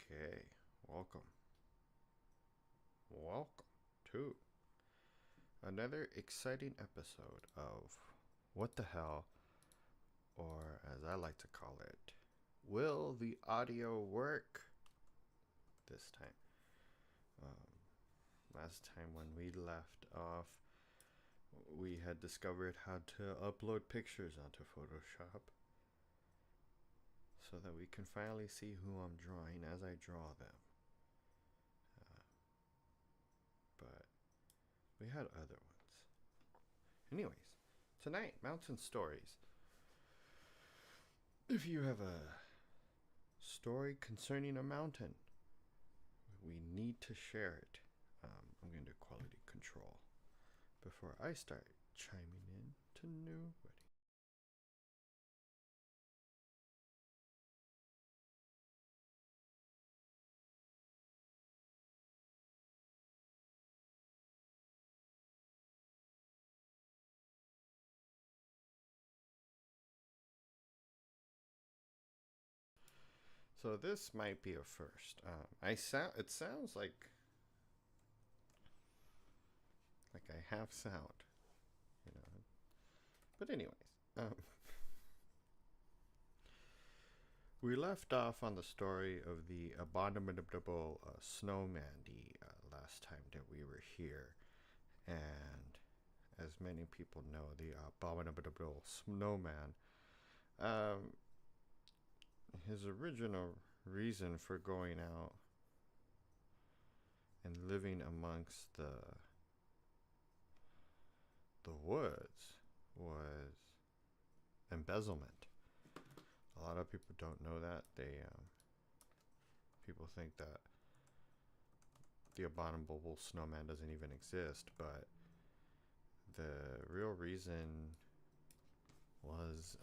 Okay, welcome. Welcome to another exciting episode of What the Hell, or as I like to call it, Will the Audio Work this time? Last time when we left off, we had discovered how to upload pictures onto Photoshop so that we can finally see who I'm drawing as I draw them. But we had other ones. Anyways, tonight, Mountain Stories. If you have a story concerning a mountain, we need to share it. I'm going to do quality control before I start chiming in to nobody. So this might be a first. It sounds like I have sound, you know. But anyways, um, we left off on the story of the abominable snowman the last time that we were here, and as many people know, the abominable snowman. Um, his original reason for going out and living amongst the woods was embezzlement. A lot of people don't know that. People think that the abominable snowman doesn't even exist, but the real reason was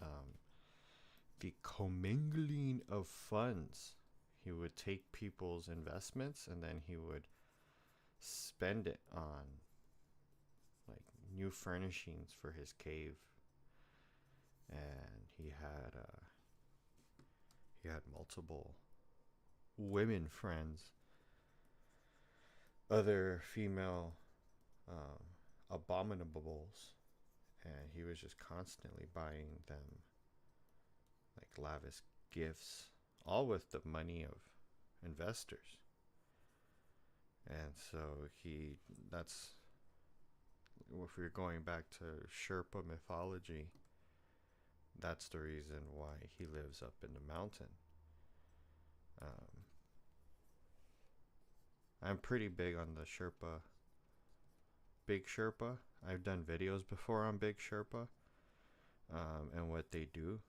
the commingling of funds. He would take people's investments and then he would spend it on like new furnishings for his cave, and he had multiple women friends, other female abominables, and he was just constantly buying them like lavish gifts, all with the money of investors. And so that's, if we're going back to Sherpa mythology, that's the reason why he lives up in the mountain. Um, I'm pretty big on the Sherpa, Big Sherpa. I've done videos before on Big Sherpa, and what they do,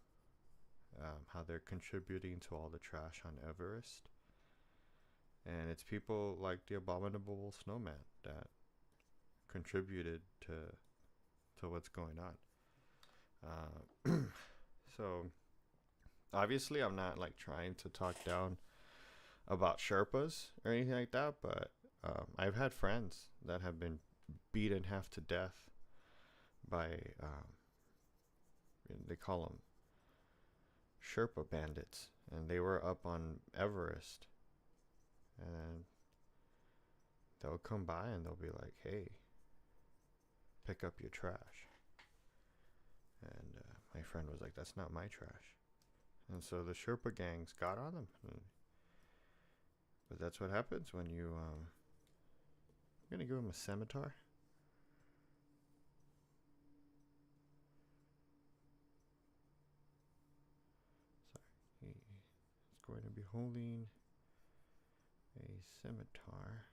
how they're contributing to all the trash on Everest. And it's people like the abominable snowman that contributed to what's going on. So obviously, I'm not like trying to talk down about Sherpas or anything like that, but I've had friends that have been beaten half to death by they call them Sherpa bandits, and they were up on Everest, and they'll come by and they'll be like, "Hey, pick up your trash," and my friend was like, "That's not my trash," and so the Sherpa gangs got on them. But that's what happens when you. I'm gonna give him a scimitar. Sorry, he's going to be holding a scimitar.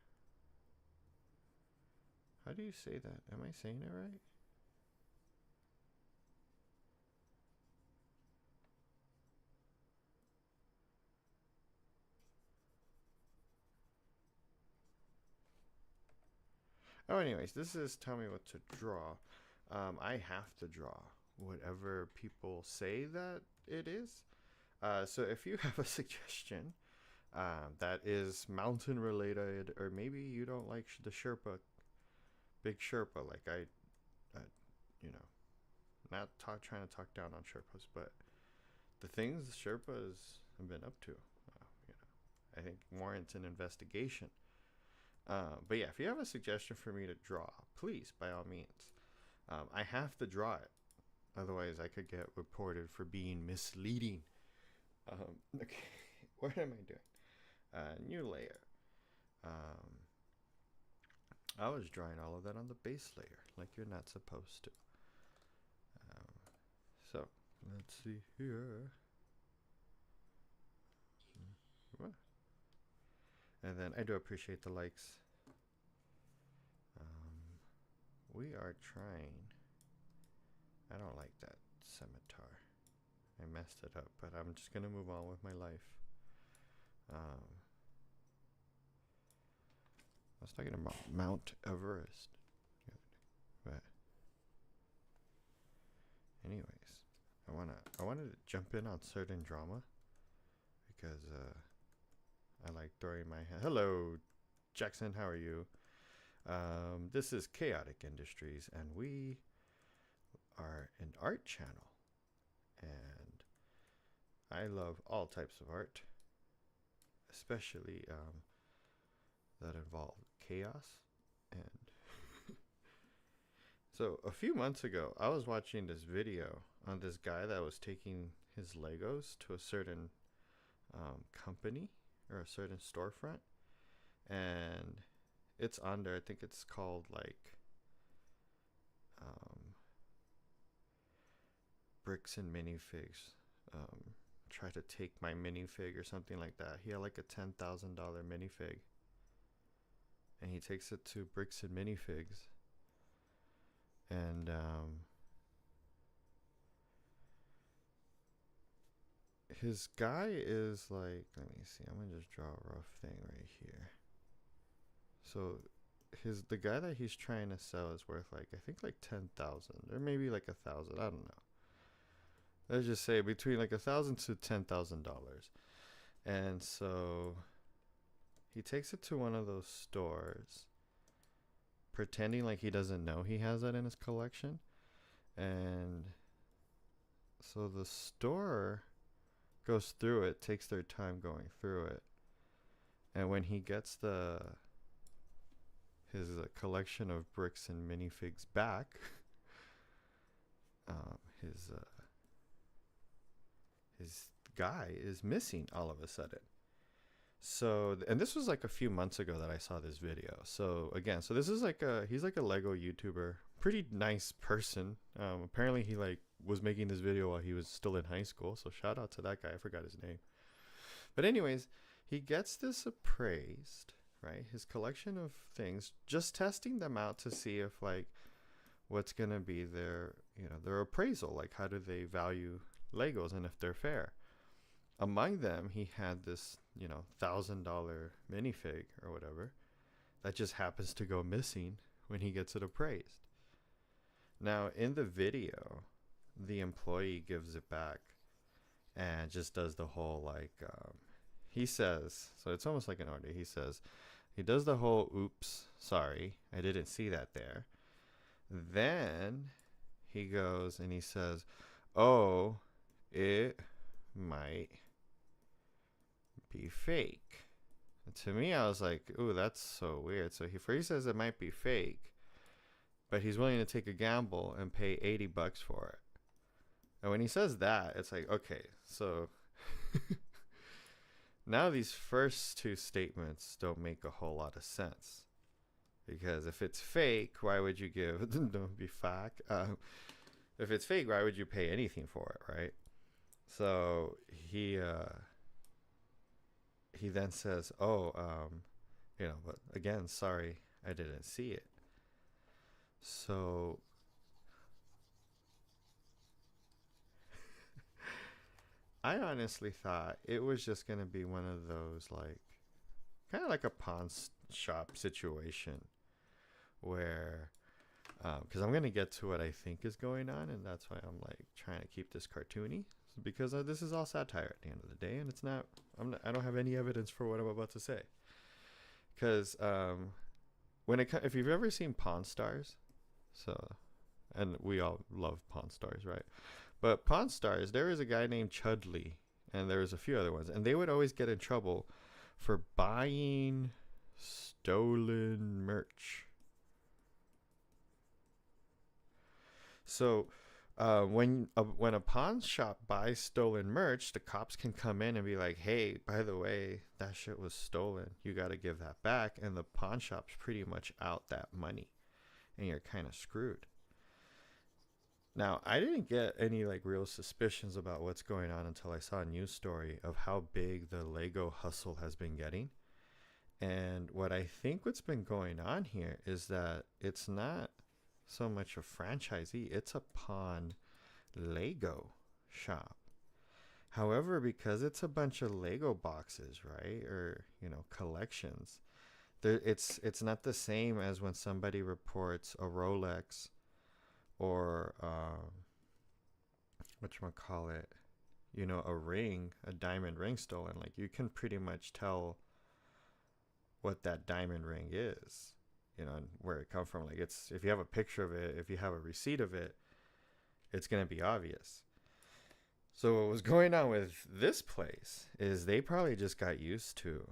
How do you say that? Am I saying it right? Oh, anyways, this is tell me what to draw. I have to draw whatever people say that it is. So if you have a suggestion that is mountain related, or maybe you don't like the Sherpa, big Sherpa, like you know, not trying to talk down on Sherpas, but the things Sherpas have been up to, you know, I think warrants an investigation. But yeah, if you have a suggestion for me to draw, please, by all means. I have to draw it. Otherwise, I could get reported for being misleading. Okay, what am I doing? New layer. I was drawing all of that on the base layer, like you're not supposed to. So, let's see here. And then I do appreciate the likes. We are trying. I don't like that scimitar. I messed it up, but I'm just gonna move on with my life. I was talking about Mount Everest. But anyways, I wanted to jump in on certain drama because I like throwing my hand. Hello, Jackson. How are you? This is Chaotic Industries, and we are an art channel, and I love all types of art, especially that involve chaos. And so a few months ago, I was watching this video on this guy that was taking his Legos to a certain company or a certain storefront, and it's on there. I think it's called like Bricks and Minifigs. Try to take my minifig or something like that. He had like a $10,000 minifig, and he takes it to Bricks and Minifigs, and his guy is like, let me see, I'm gonna just draw a rough thing right here. So the guy that he's trying to sell is worth like, I think like 10,000 or maybe like 1,000, I don't know. Let's just say between like $1,000 to $10,000. And so he takes it to one of those stores, pretending like he doesn't know he has that in his collection. And so the store goes through it, takes their time going through it. And when he gets his collection of bricks and minifigs back, his guy is missing all of a sudden. So, and this was like a few months ago that I saw this video. So again, so this is like he's like a Lego YouTuber, pretty nice person. Apparently he like was making this video while he was still in high school. So shout out to that guy. I forgot his name. But anyways, he gets this appraised, right? His collection of things, just testing them out to see if like what's going to be their appraisal. Like how do they value Legos and if they're fair. Among them, he had this, $1,000 minifig or whatever that just happens to go missing when he gets it appraised. Now, in the video, the employee gives it back and just does the whole like, he says, so it's almost like an order. He does the whole, oops, sorry, I didn't see that there. Then he goes and he says, oh, it might be fake. And to me, I was like, ooh, that's so weird. So he says it might be fake, but he's willing to take a gamble and pay $80 for it. And when he says that, it's like, okay, so now these first two statements don't make a whole lot of sense. Because if it's fake, why would you give, don't be fake. If it's fake, why would you pay anything for it, right? So he then says, oh, but again, sorry, I didn't see it. So I honestly thought it was just going to be one of those, like, kind of like a pawn shop situation where, because I'm going to get to what I think is going on, and that's why I'm like trying to keep this cartoony, because this is all satire at the end of the day, and it's not, I don't have any evidence for what I'm about to say. Because if you've ever seen Pawn Stars, and we all love Pawn Stars, right? But Pawn Stars, there is a guy named Chudley, and there was a few other ones, and they would always get in trouble for buying stolen merch. So, when a pawn shop buys stolen merch, the cops can come in and be like, "Hey, by the way, that shit was stolen. You got to give that back." And the pawn shop's pretty much out that money, and you're kind of screwed. Now, I didn't get any like real suspicions about what's going on until I saw a news story of how big the Lego hustle has been getting. And what I think what's been going on here is that it's not so much a franchisee, it's a pawn Lego shop. However, because it's a bunch of Lego boxes, right? Or, collections, it's not the same as when somebody reports a Rolex or whatchamacallit, a ring, a diamond ring stolen. Like, you can pretty much tell what that diamond ring is, and where it come from. Like, it's, if you have a picture of it, if you have a receipt of it, it's going to be obvious. So what was going on with this place is they probably just got used to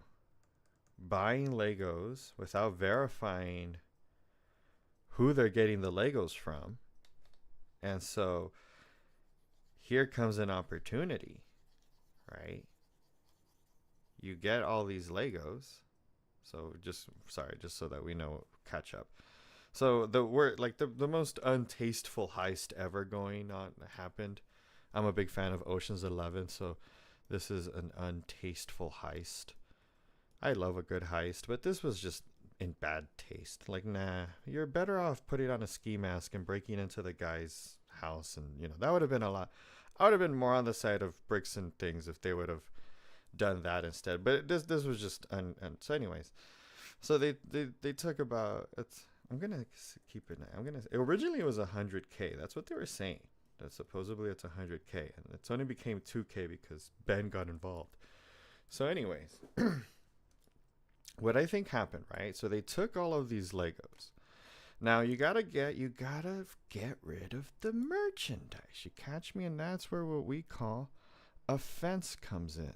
buying Legos without verifying who they're getting the Legos from. And so here comes an opportunity, right? You get all these Legos. So just so that we know, catch up. So the most untasteful heist ever going on happened. I'm a big fan of Ocean's 11, so this is an untasteful heist. I love a good heist, but this was just in bad taste. Like, nah, you're better off putting on a ski mask and breaking into the guy's house, and that would have been a lot. I would have been more on the side of bricks and things if they would have done that instead. But this was just so anyways. So they took about, I'm gonna keep it. Originally it was 100K. That's what they were saying. That supposedly it's 100K, and it's only became 2K because Ben got involved. So anyways, what I think happened, right? So they took all of these Legos. Now you gotta get rid of the merchandise. You catch me? And that's where what we call a fence comes in.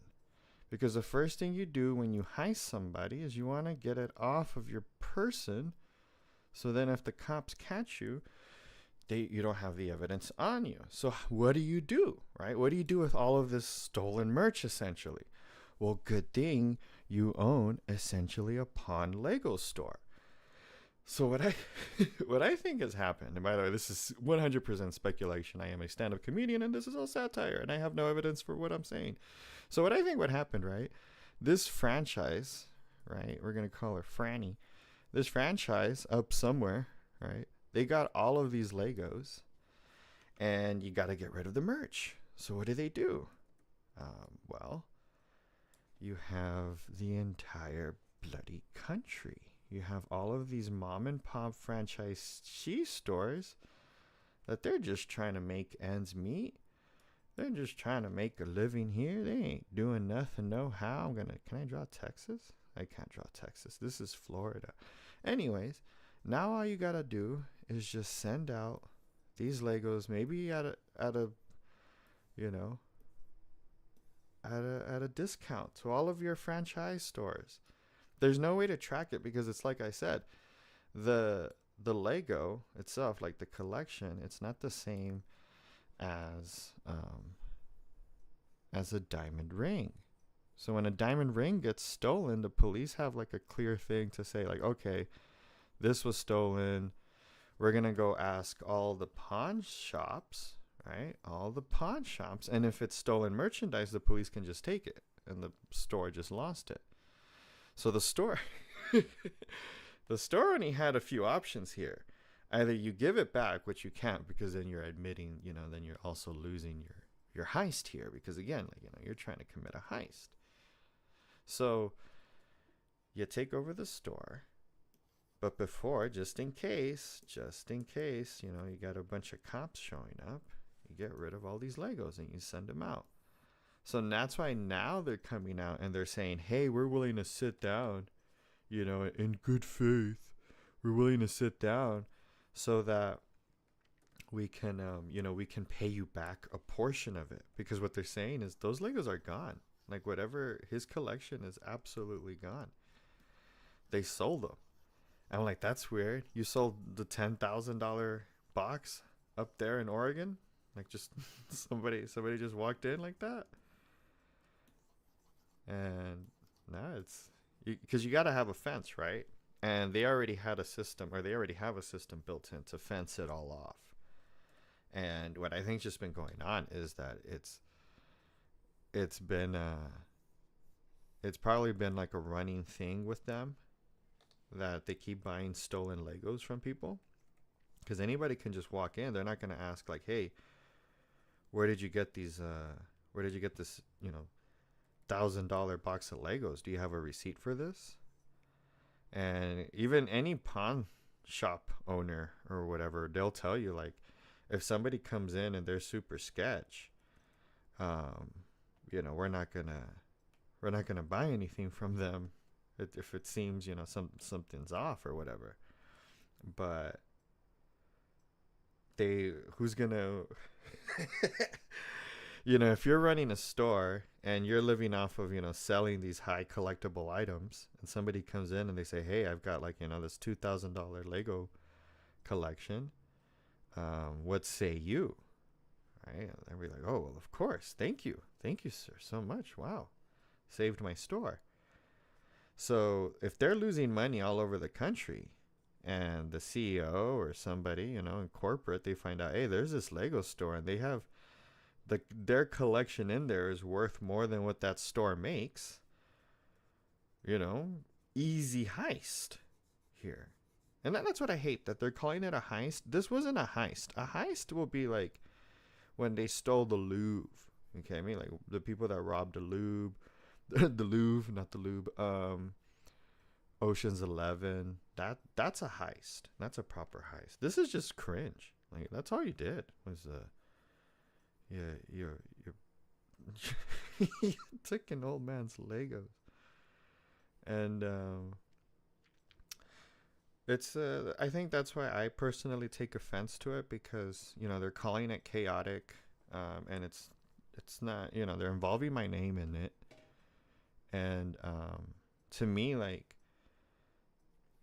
Because the first thing you do when you heist somebody is you want to get it off of your person. So then if the cops catch you, you don't have the evidence on you. So what do you do, right? What do you do with all of this stolen merch, essentially? Well, good thing you own essentially a pawn Lego store. So what I think has happened, and by the way, this is 100% speculation. I am a stand-up comedian, and this is all satire, and I have no evidence for what I'm saying. So what I think what happened, right? This franchise, right? We're gonna call her Franny. This franchise up somewhere, right? They got all of these Legos, and you got to get rid of the merch. So what do? Well, you have the entire bloody country. You have all of these mom and pop franchise cheese stores that they're just trying to make ends meet. They're just trying to make a living here. They ain't doing nothing, no how. Can I draw Texas? I can't draw Texas. This is Florida. Anyways, now all you gotta do is just send out these Legos, maybe at a discount to all of your franchise stores. There's no way to track it because it's like I said, the Lego itself, like the collection, it's not the same as a diamond ring. So when a diamond ring gets stolen, the police have like a clear thing to say, like, okay, this was stolen. We're going to go ask all the pawn shops, right? All the pawn shops. And if it's stolen merchandise, the police can just take it. And the store just lost it. So the store, the store only had a few options here. Either you give it back, which you can't because then you're admitting, then you're also losing your heist here. Because again, you're trying to commit a heist. So you take over the store. But before, just in case, you got a bunch of cops showing up, you get rid of all these Legos and you send them out. So that's why now they're coming out and they're saying, hey, we're willing to sit down, in good faith. We're willing to sit down so that we can, we can pay you back a portion of it. Because what they're saying is those Legos are gone. Like whatever his collection is absolutely gone. They sold them. I'm like, that's weird. You sold the $10,000 box up there in Oregon? Like just somebody just walked in like that? And now it's because you got to have a fence, right? And they already had a system, or they already have a system built in to fence it all off. And what I think's just been going on is that it's been it's probably been like a running thing with them that they keep buying stolen Legos from people, because anybody can just walk in. They're not going to ask like, hey, where did you get these where did you get this, $1,000 box of Legos? Do you have a receipt for this? And even any pawn shop owner or whatever, they'll tell you like, if somebody comes in and they're super sketch, um, we're not gonna buy anything from them if it seems something's off or whatever. But who's gonna if you're running a store and you're living off of selling these high collectible items, and somebody comes in and they say, hey, I've got like this $2,000 Lego collection, what say you? Right? And we're like, oh, well, of course, thank you, sir, so much. Wow, saved my store. So if they're losing money all over the country, and the CEO or somebody in corporate, they find out, hey, there's this Lego store and they have their collection in there is worth more than what that store makes, easy heist here. And that's what I hate, that they're calling it a heist. This wasn't a heist. A heist will be like when they stole the Louvre. Okay, I mean, like the people that robbed the Louvre, the Louvre, not the Louvre. Ocean's 11. That's a heist. That's a proper heist. This is just cringe. Like that's all you did was yeah, you took an old man's Legos, and it's I think that's why I personally take offense to it, because they're calling it chaotic, and it's not, they're involving my name in it, and to me, like,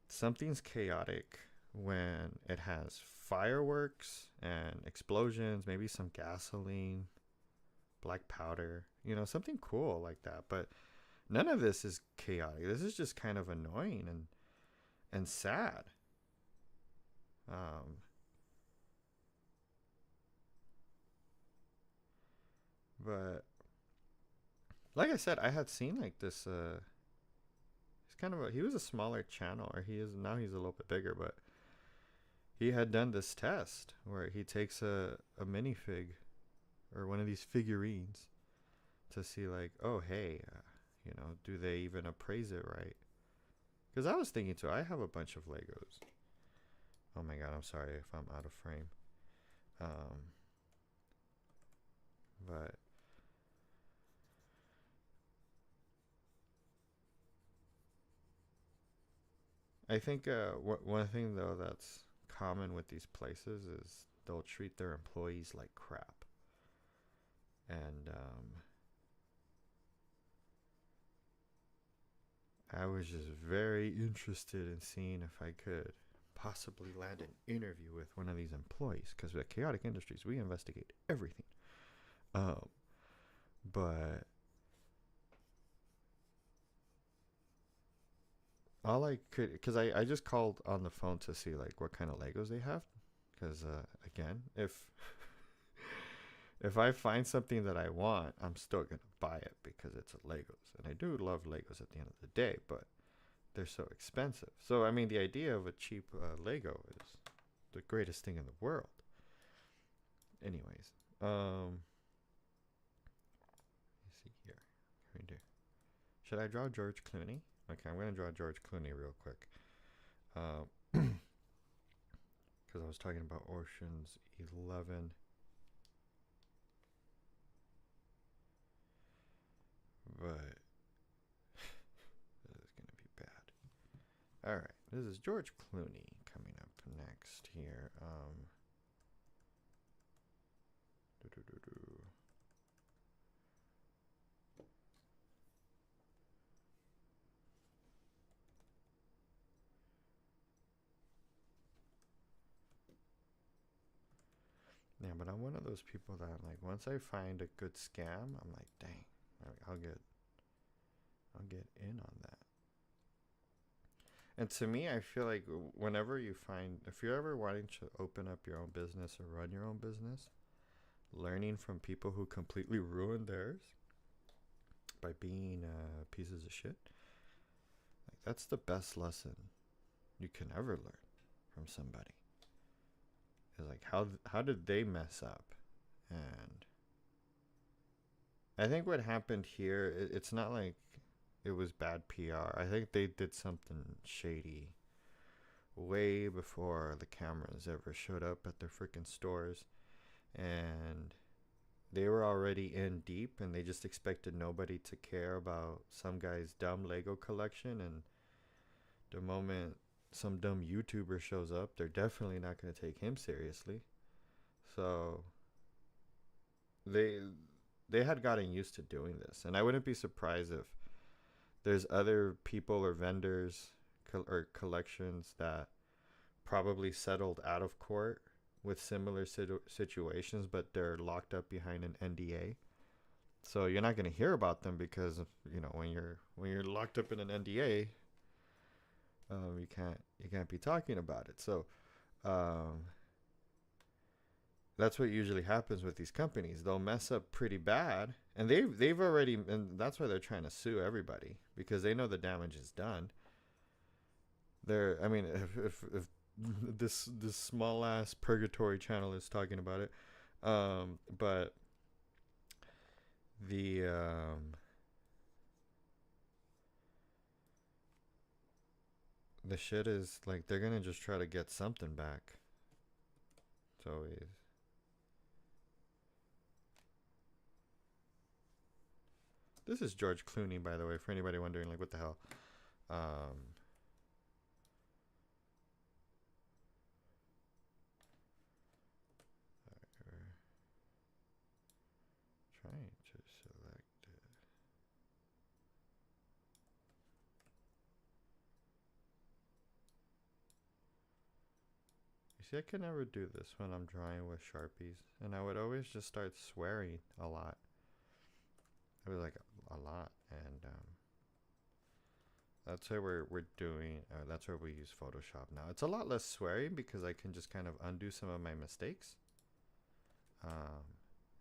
something's chaotic when it has fireworks and explosions, maybe some gasoline, black powder, something cool like that. But none of this is chaotic. This is just kind of annoying and sad. But like I said, I had seen like this. He's kind of he was a smaller channel, or he is now. He's a little bit bigger, but he had done this test where he takes a minifig or one of these figurines to see like, oh hey, do they even appraise it right? Because I was thinking too, I have a bunch of Legos. Oh my god, I'm sorry if I'm out of frame. But I think one thing though that's common with these places is they'll treat their employees like crap. And I was just very interested in seeing if I could possibly land an interview with one of these employees, because at Chaotic Industries we investigate everything. But all I could, because I just called on the phone to see like what kind of Legos they have, because again, if I find something that I want, I'm still gonna buy it because it's a Legos, and I do love Legos at the end of the day, but they're so expensive. So I mean, the idea of a cheap Lego is the greatest thing in the world. Anyways, let me see here. What can we do? Should I draw George Clooney? Okay, I'm gonna draw George Clooney real quick. Because I was talking about Ocean's 11. But this is gonna be bad. All right, this is George Clooney coming up next here. Yeah, but I'm one of those people that like once I find a good scam, I'm like, dang, I'll get in on that. And to me, I feel like whenever you find, if you're ever wanting to open up your own business or run your own business, learning from people who completely ruined theirs by being pieces of shit, like that's the best lesson you can ever learn from somebody. Is like how did they mess up? And I think what happened here, it's not like it was bad PR. I think they did something shady way before the cameras ever showed up at their freaking stores, and they were already in deep, and they just expected nobody to care about some guy's dumb Lego collection. And the moment some dumb YouTuber shows up, they're definitely not going to take him seriously. So they they had gotten used to doing this, and I wouldn't be surprised if there's other people or vendors or collections that probably settled out of court with similar situations, but they're locked up behind an NDA. So you're not going to hear about them because when you're locked up in an NDA, you can't be talking about it. So um, that's what usually happens with these companies. They'll mess up pretty bad, and they've already, and that's why they're trying to sue everybody because they know the damage is done. I mean, if this small ass purgatory channel is talking about it, but the the shit is like they're gonna just try to get something back. So this is George Clooney, by the way, for anybody wondering, like, what the hell. Um, trying to select it. You see, I can never do this when I'm drawing with Sharpies, and I would always just start swearing a lot. It was like a lot, and that's why we're doing. That's where we use Photoshop now. It's a lot less swearing because I can just kind of undo some of my mistakes.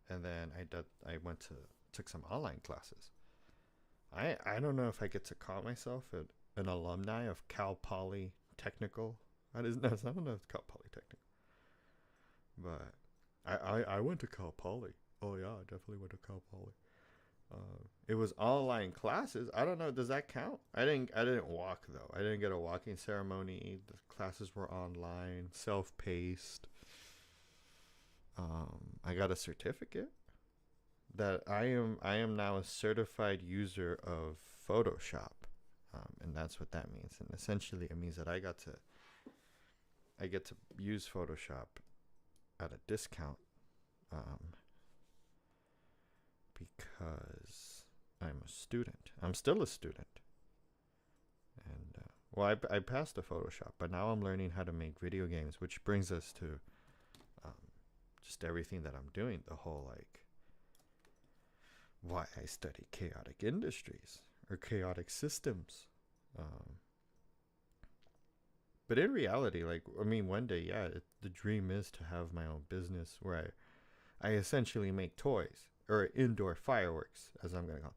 And then I went to took some online classes. I don't know if I get to call myself an alumni of Cal Poly Technical. I don't know if it's Cal Polytechnic, but I went to Cal Poly. Oh yeah, I definitely went to Cal Poly. It was online classes. I don't know. Does that count? I didn't walk though. I didn't get a walking ceremony. The classes were online, self-paced. I got a certificate that I am now a certified user of Photoshop, and that's what that means. And essentially, it means that I get to use Photoshop at a discount, um, because I'm a student. I'm still a student, and well, I passed the Photoshop, but now I'm learning how to make video games, which brings us to um, just everything that I'm doing. The whole like why I study chaotic industries or chaotic systems. Um, but in reality, like, I mean, one day, yeah, the dream is to have my own business where I essentially make toys or indoor fireworks, as I'm going to call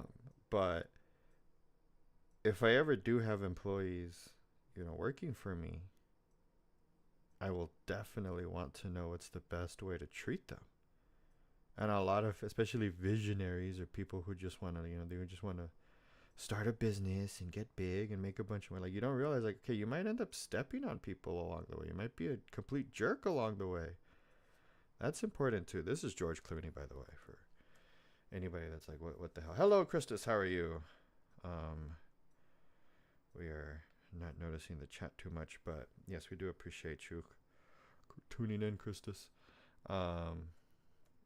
it. But if I ever do have employees, working for me, I will definitely want to know what's the best way to treat them. And a lot of, especially visionaries or people who just want to, they just want to start a business and get big and make a bunch of money. Like, you don't realize, like, okay, you might end up stepping on people along the way. You might be a complete jerk along the way. That's important too. This is George Clooney, by the way, for anybody that's like, what the hell? Hello, Christus. How are you? We are not noticing the chat too much, but yes, we do appreciate you tuning in, Christus. I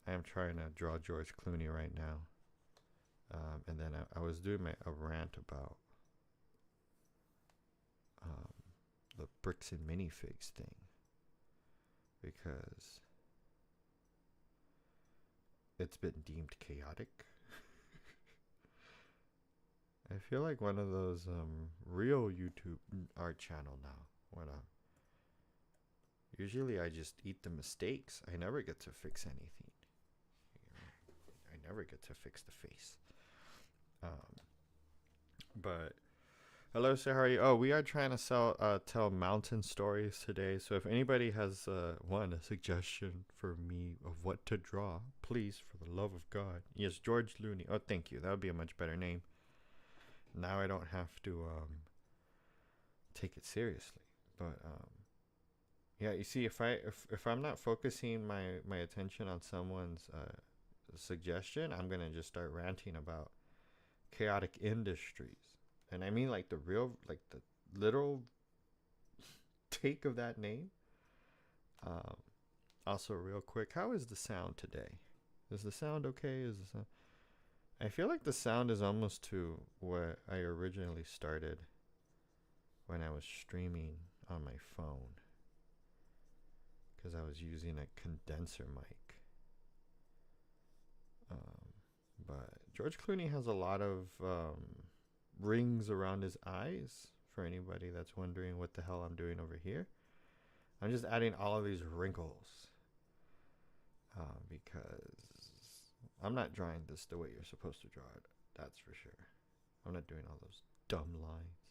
am trying to draw George Clooney right now. And then I was doing a rant about the bricks and minifigs thing, because it's been deemed chaotic. I feel like one of those real YouTube art channel now. When usually I just eat the mistakes. I never get to fix anything. I never get to fix the face. But hello, sir. How are you? Oh, we are trying to tell mountain stories today. So if anybody has a suggestion for me of what to draw, please, for the love of God. Yes, George Looney. Oh, thank you. That would be a much better name. Now I don't have to take it seriously. But yeah, you see, if I'm not focusing my attention on someone's suggestion, I'm gonna just start ranting about chaotic industries. And I mean like the real, like the literal take of that name. Also, real quick, how is the sound today? Is the sound okay? Is the sound? I feel like the sound is almost to what I originally started when I was streaming on my phone, because I was using a condenser mic. But George Clooney has a lot of rings around his eyes, for anybody that's wondering what the hell I'm doing over here. I'm just adding all of these wrinkles because I'm not drawing this the way you're supposed to draw it. That's for sure. I'm not doing all those dumb lines.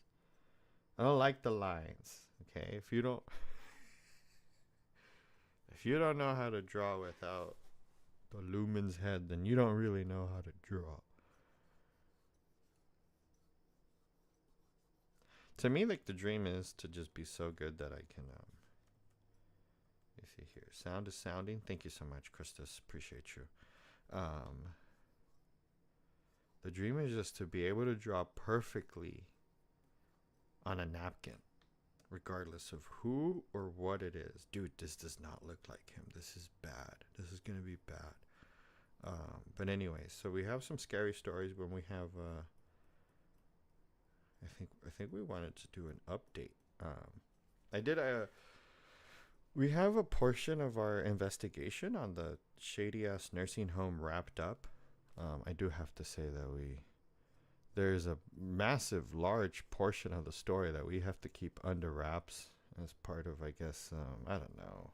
I don't like the lines. Okay, if you don't know how to draw without the lumen's head, then you don't really know how to draw. To me, like, the dream is to just be so good that I can you see here, sound is sounding. Thank you so much, Christus. Appreciate you. The dream is just to be able to draw perfectly on a napkin, regardless of who or what it is. Dude, this does not look like him. This is bad. This is gonna be bad. But anyway, so we have some scary stories when we have I think we wanted to do an update. We have a portion of our investigation on the shady ass nursing home wrapped up. I do have to say that there's a massive, large portion of the story that we have to keep under wraps as part of, I guess, I don't know,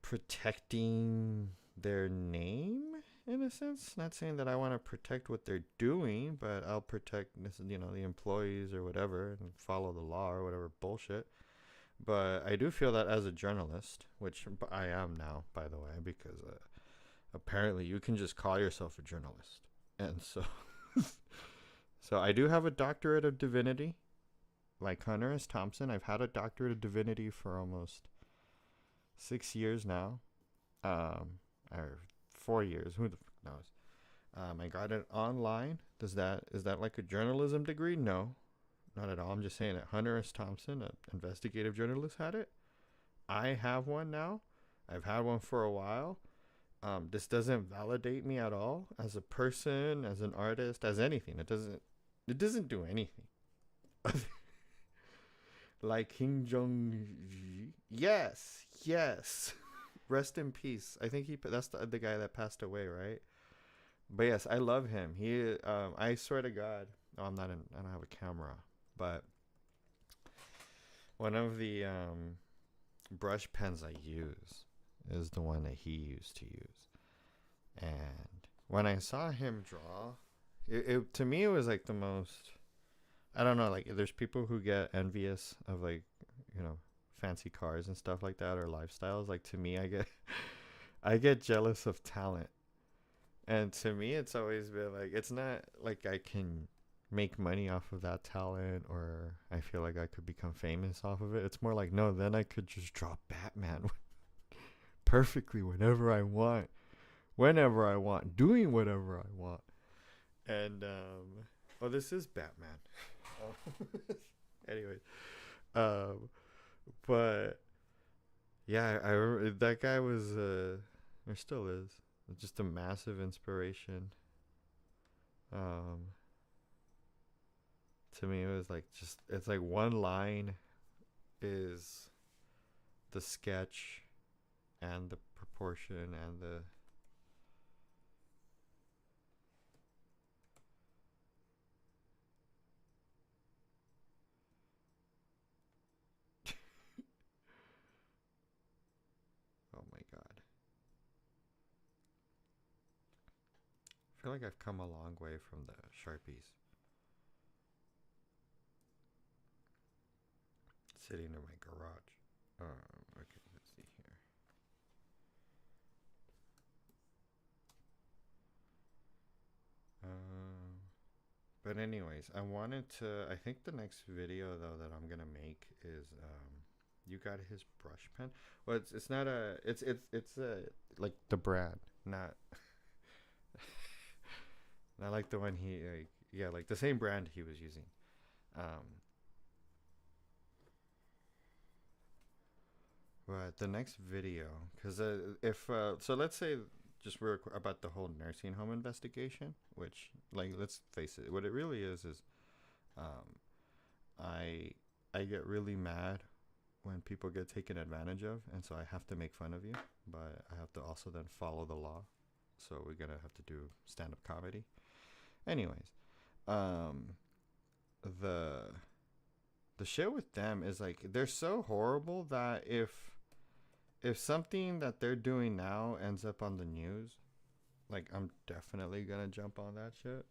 protecting their name in a sense. Not saying that I want to protect what they're doing, but I'll protect, the employees or whatever and follow the law or whatever bullshit. But I do feel that as a journalist, which I am now, by the way, because apparently you can just call yourself a journalist. And so so I do have a doctorate of divinity, like Hunter S. Thompson. I've had a doctorate of divinity for almost 6 years now, or 4 years. Who the fuck knows? I got it online. Is that like a journalism degree? No, not at all. I'm just saying that Hunter S. Thompson, an investigative journalist, had it. I have one now. I've had one for a while. This doesn't validate me at all as a person, as an artist, as anything. It doesn't do anything. Like Kim Jong-un. Yes. Rest in peace. I think that's the guy that passed away, right? But yes, I love him. I swear to God. Oh, I don't have a camera, but one of the brush pens I use is the one that he used to use. And when I saw him draw, it to me, it was like the most, I don't know, like, there's people who get envious of, like, fancy cars and stuff like that, or lifestyles. Like, to me, I get jealous of talent. And to me, it's always been like, it's not like I can make money off of that talent, or I feel like I could become famous off of it. It's more like, no, then I could just draw Batman perfectly whenever I want, doing whatever I want. And this is Batman. Anyways, but yeah, I remember that guy was or still is just a massive inspiration. To me, it was like, it's like one line is the sketch and the proportion and I feel like I've come a long way from the Sharpies. Sitting in my garage. Okay, let's see here. Um, but anyways, I wanted to. I think the next video though that I'm gonna make is you got his brush pen. Well, it's not a. It's a like the brand, not not like the one he like. Yeah, like the same brand he was using. Um, but the next video, because if so, let's say just real quick about the whole nursing home investigation, which like let's face it, what it really is um, I I get really mad when people get taken advantage of, and so I have to make fun of you, but I have to also then follow the law. So we're gonna have to do stand up comedy. Anyways, um, the the shit with them is like they're so horrible that if something that they're doing now ends up on the news, like I'm definitely gonna jump on that shit.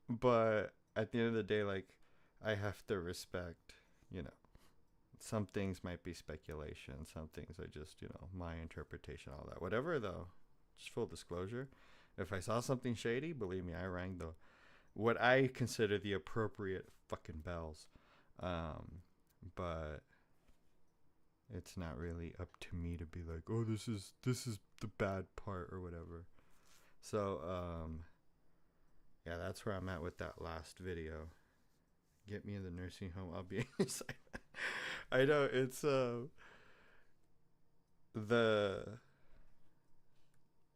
But at the end of the day, like I have to respect, you know, some things might be speculation, some things are just, my interpretation, all that. Whatever though, just full disclosure. If I saw something shady, believe me, I rang the what I consider the appropriate fucking bells. But it's not really up to me to be like, oh, this is the bad part or whatever. So yeah, that's where I'm at with that last video. Get me in the nursing home, I'll be inside. I know it's the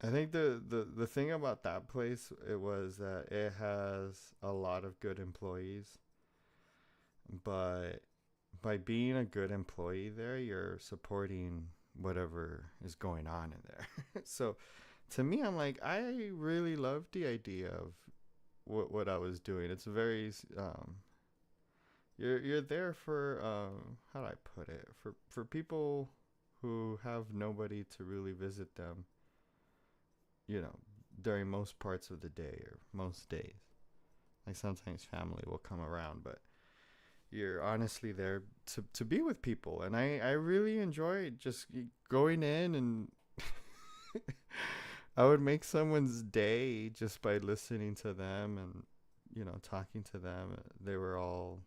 I think the thing about that place, it was that it has a lot of good employees, but by being a good employee there, you're supporting whatever is going on in there. So to me, I'm like, I really love the idea of what I was doing. It's very you're there for how do I put it, for people who have nobody to really visit them, you know, during most parts of the day or most days. Like sometimes family will come around, but you're honestly there to be with people. And I really enjoy just going in and I would make someone's day just by listening to them and, talking to them. They were all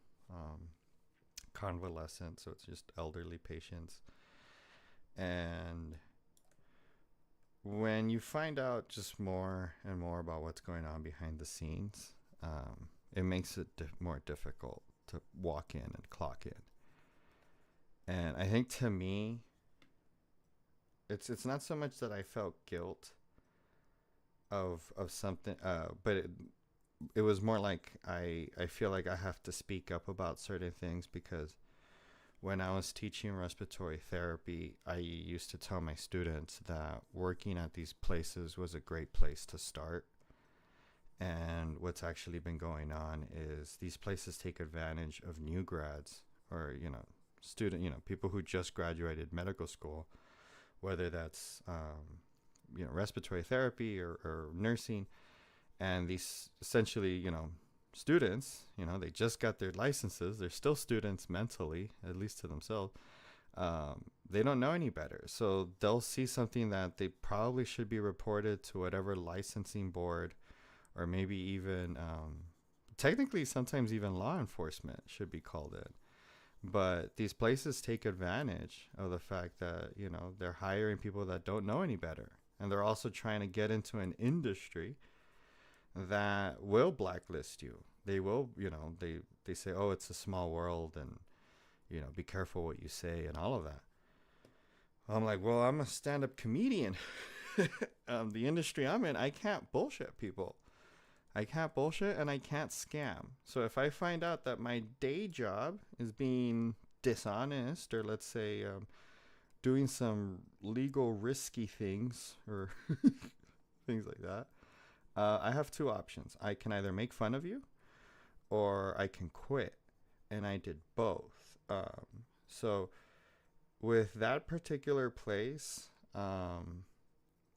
convalescent, so it's just elderly patients. And when you find out just more and more about what's going on behind the scenes, it makes it more difficult to walk in and clock in. And I think to me, it's not so much that I felt guilt of something, but it was more like I feel like I have to speak up about certain things because when I was teaching respiratory therapy, I used to tell my students that working at these places was a great place to start. And what's actually been going on is these places take advantage of new grads or, people who just graduated medical school, whether that's, respiratory therapy or nursing. And these essentially, students, they just got their licenses. They're still students mentally, at least to themselves. They don't know any better. So they'll see something that they probably should be reported to whatever licensing board, or maybe even, technically, sometimes even law enforcement should be called in. But these places take advantage of the fact that, they're hiring people that don't know any better. And they're also trying to get into an industry that will blacklist you. They will, they say, oh, it's a small world and, be careful what you say and all of that. I'm like, well, I'm a stand-up comedian. The industry I'm in, I can't bullshit people. I can't bullshit and I can't scam. So if I find out that my day job is being dishonest, or let's say doing some legal risky things or things like that, I have two options. I can either make fun of you or I can quit. And I did both. So with that particular place,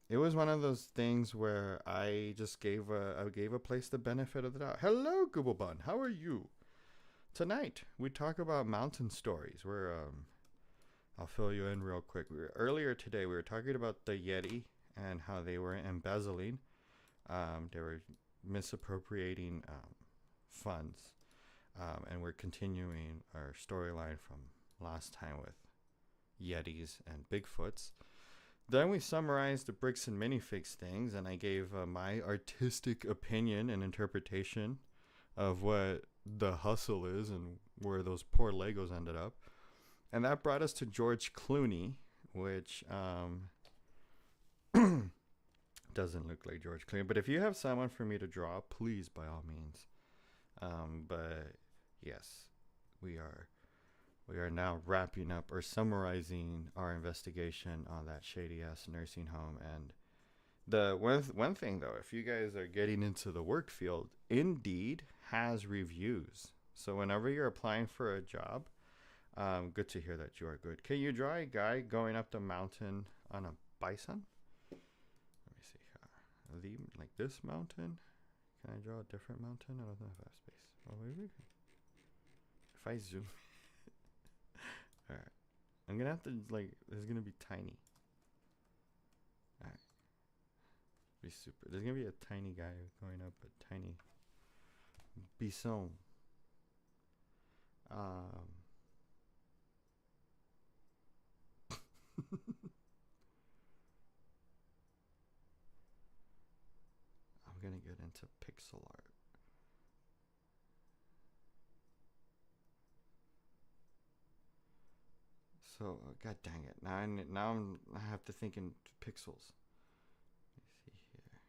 it was one of those things where I just gave a place the benefit of the doubt. Hello, Google Bun. How are you? Tonight we talk about mountain stories. I'll fill you in real quick. Earlier today we were talking about the Yeti and how they were embezzling. They were misappropriating funds, and we're continuing our storyline from last time with Yetis and Bigfoots. Then we summarized the bricks and minifigs things, and I gave my artistic opinion and interpretation of what the hustle is and where those poor Legos ended up. And that brought us to George Clooney, which doesn't look like George Clooney. But if you have someone for me to draw, please, by all means. But yes, we are now wrapping up or summarizing our investigation on that shady ass nursing home. And the one thing though, if you guys are getting into the work field, Indeed has reviews. So whenever you're applying for a job, good to hear that you are good. Can you draw a guy going up the mountain on a bison? Let me see here. Like this mountain. Can I draw a different mountain? I don't know if I have space. Oh, maybe. If I zoom. Alright. I'm gonna have to, like, this is gonna be tiny. Alright. Be super. There's gonna be a tiny guy going up a tiny bison. I'm gonna get into pixel art. So, god dang it. Now I have to think in pixels. Let me see here.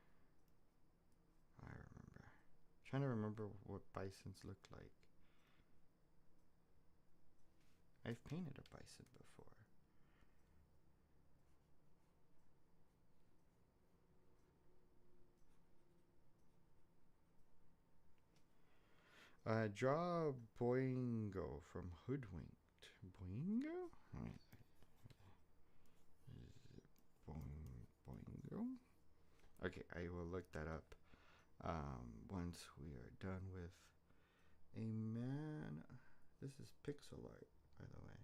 I remember. I'm trying to remember what bisons look like. I've painted a bison before. Draw Boingo from Hoodwinked. Boingo? Boingo? Okay, I will look that up once we are done with a man. This is pixel art, by the way.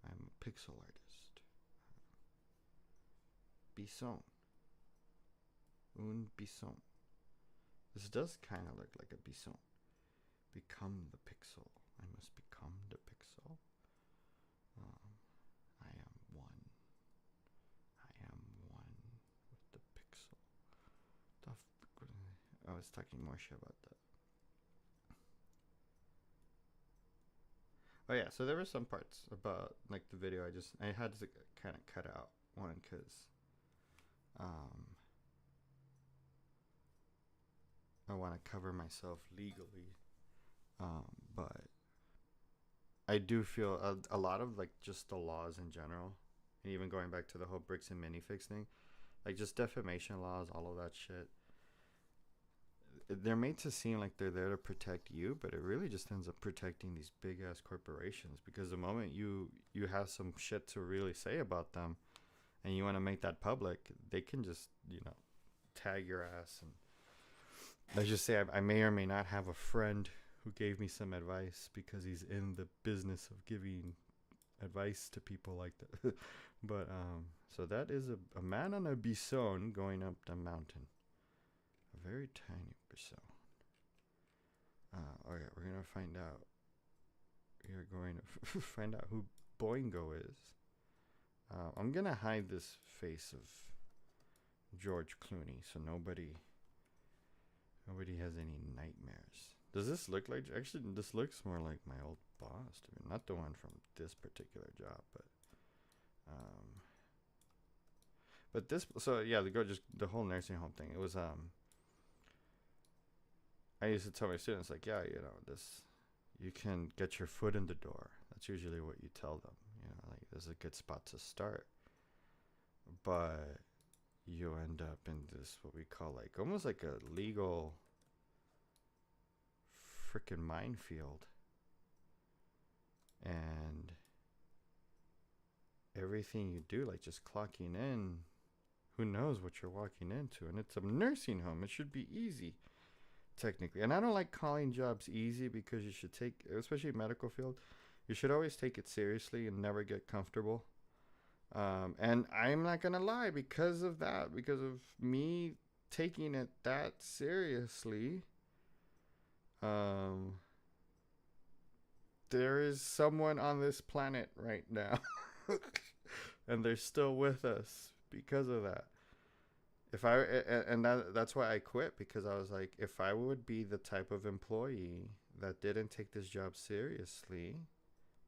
I'm a pixel artist. Bison. Un bison. This does kind of look like a bison. Become the pixel. I must become the pixel. I am one. I am one with the pixel. I was talking more shit about that. Oh yeah, so there were some parts about like the video. I had to kind of cut out one because I want to cover myself legally. But I do feel a lot of like just the laws in general, and even going back to the whole bricks and minifigs thing, like just defamation laws, all of that shit. They're made to seem like they're there to protect you, but it really just ends up protecting these big ass corporations, because the moment you have some shit to really say about them and you want to make that public, they can just, tag your ass. And let's just say I may or may not have a friend who gave me some advice because he's in the business of giving advice to people like that. But so that is a man on a bison going up the mountain. A very tiny bison. Okay, we're gonna find out. We are going to find out who Boingo is. I'm gonna hide this face of George Clooney so nobody has any nightmares. Does this look like? Actually, this looks more like my old boss to me. Not the one from this particular job, but this. So yeah, the whole nursing home thing. It was I used to tell my students, like, yeah, this, you can get your foot in the door. That's usually what you tell them. Like, this is a good spot to start. But you end up in this, what we call, like, almost like a legal freaking minefield. And everything you do, like just clocking in, who knows what you're walking into? And it's a nursing home. It should be easy, technically. And I don't like calling jobs easy because you should take, especially medical field, you should always take it seriously and never get comfortable. And I'm not gonna lie, because of that, because of me taking it that seriously, um, there is someone on this planet right now, and they're still with us because of that. If I and that's why I quit, because I was like, if I would be the type of employee that didn't take this job seriously,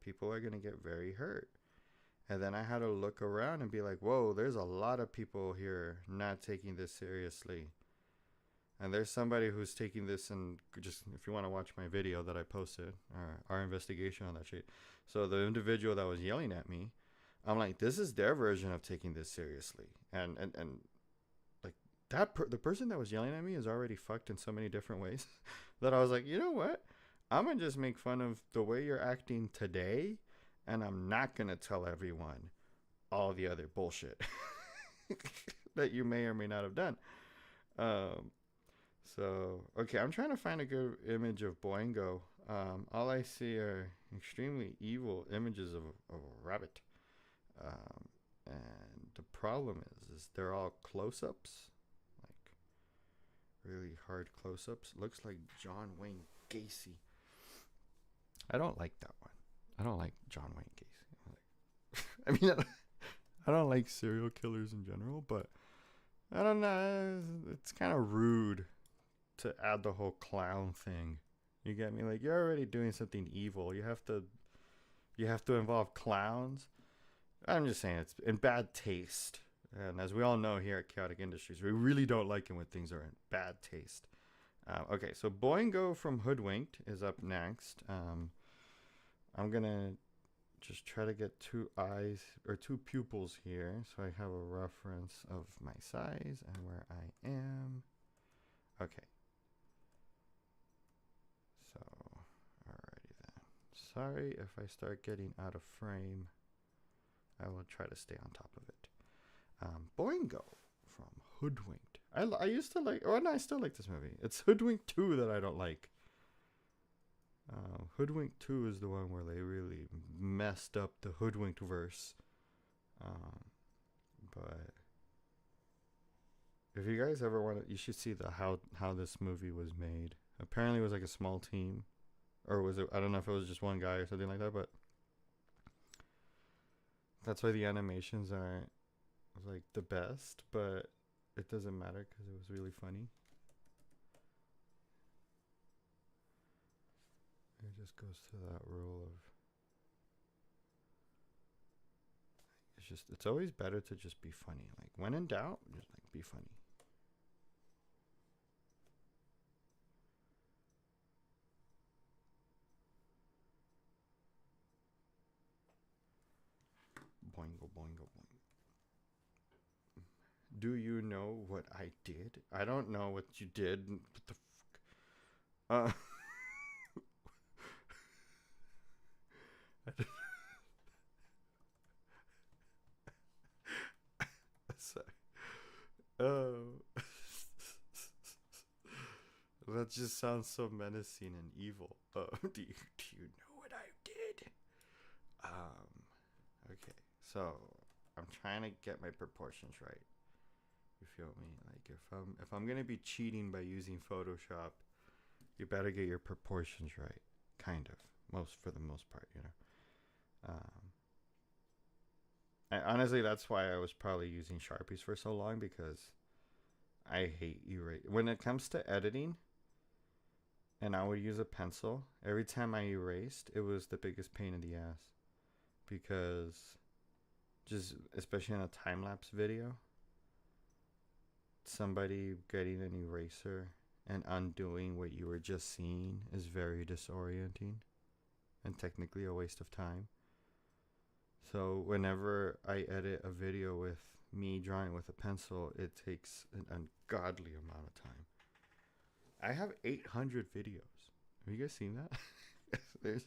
people are gonna get very hurt. And then I had to look around and be like, whoa, there's a lot of people here not taking this seriously. And there's somebody who's taking this, and just, if you want to watch my video that I posted, our investigation on that shit. So the individual that was yelling at me, I'm like, this is their version of taking this seriously. And like the person that was yelling at me is already fucked in so many different ways that I was like, you know what? I'm going to just make fun of the way you're acting today, and I'm not going to tell everyone all the other bullshit that you may or may not have done. So, okay, I'm trying to find a good image of Boingo. All I see are extremely evil images of a rabbit. And the problem is they're all close-ups, like really hard close-ups. Looks like John Wayne Gacy. I don't like that one. I don't like John Wayne Gacy. I mean, I don't like serial killers in general, but I don't know. It's kind of rude to add the whole clown thing. You get me? Like, you're already doing something evil. You have to involve clowns. I'm just saying, it's in bad taste. And as we all know here at Chaotic Industries, we really don't like it when things are in bad taste. Okay, so Boingo from Hoodwinked is up next. I'm gonna just try to get two eyes or two pupils here, so I have a reference of my size and where I am. Okay. So, alrighty then. Sorry if I start getting out of frame. I will try to stay on top of it. Boingo from Hoodwinked. I used to like, no, I still like this movie. It's Hoodwinked 2 that I don't like. Hoodwinked 2 is the one where they really messed up the Hoodwinked verse. But if you guys ever want to, you should see the how this movie was made. Apparently it was like a small team, or was it, I don't know if it was just one guy or something like that, but that's why the animations aren't like the best, but it doesn't matter because it was really funny. It just goes to that rule of, it's always better to just be funny. Like, when in doubt, just like be funny. Boingo, boingo, boingo. Do you know what I did? I don't know what you did. What the fuck? Sorry. Oh. That just sounds so menacing and evil. Do you know what I did? Okay. So, I'm trying to get my proportions right. You feel me? Like, if I'm gonna be cheating by using Photoshop, you better get your proportions right. Kind of. For the most part, you know. Honestly, that's why I was probably using Sharpies for so long, because I hate erase. When it comes to editing, and I would use a pencil, every time I erased, it was the biggest pain in the ass. Because, just especially in a time-lapse video, somebody getting an eraser and undoing what you were just seeing is very disorienting and technically a waste of time. So whenever I edit a video with me drawing with a pencil, it takes an ungodly amount of time. I have 800 videos. Have you guys seen that?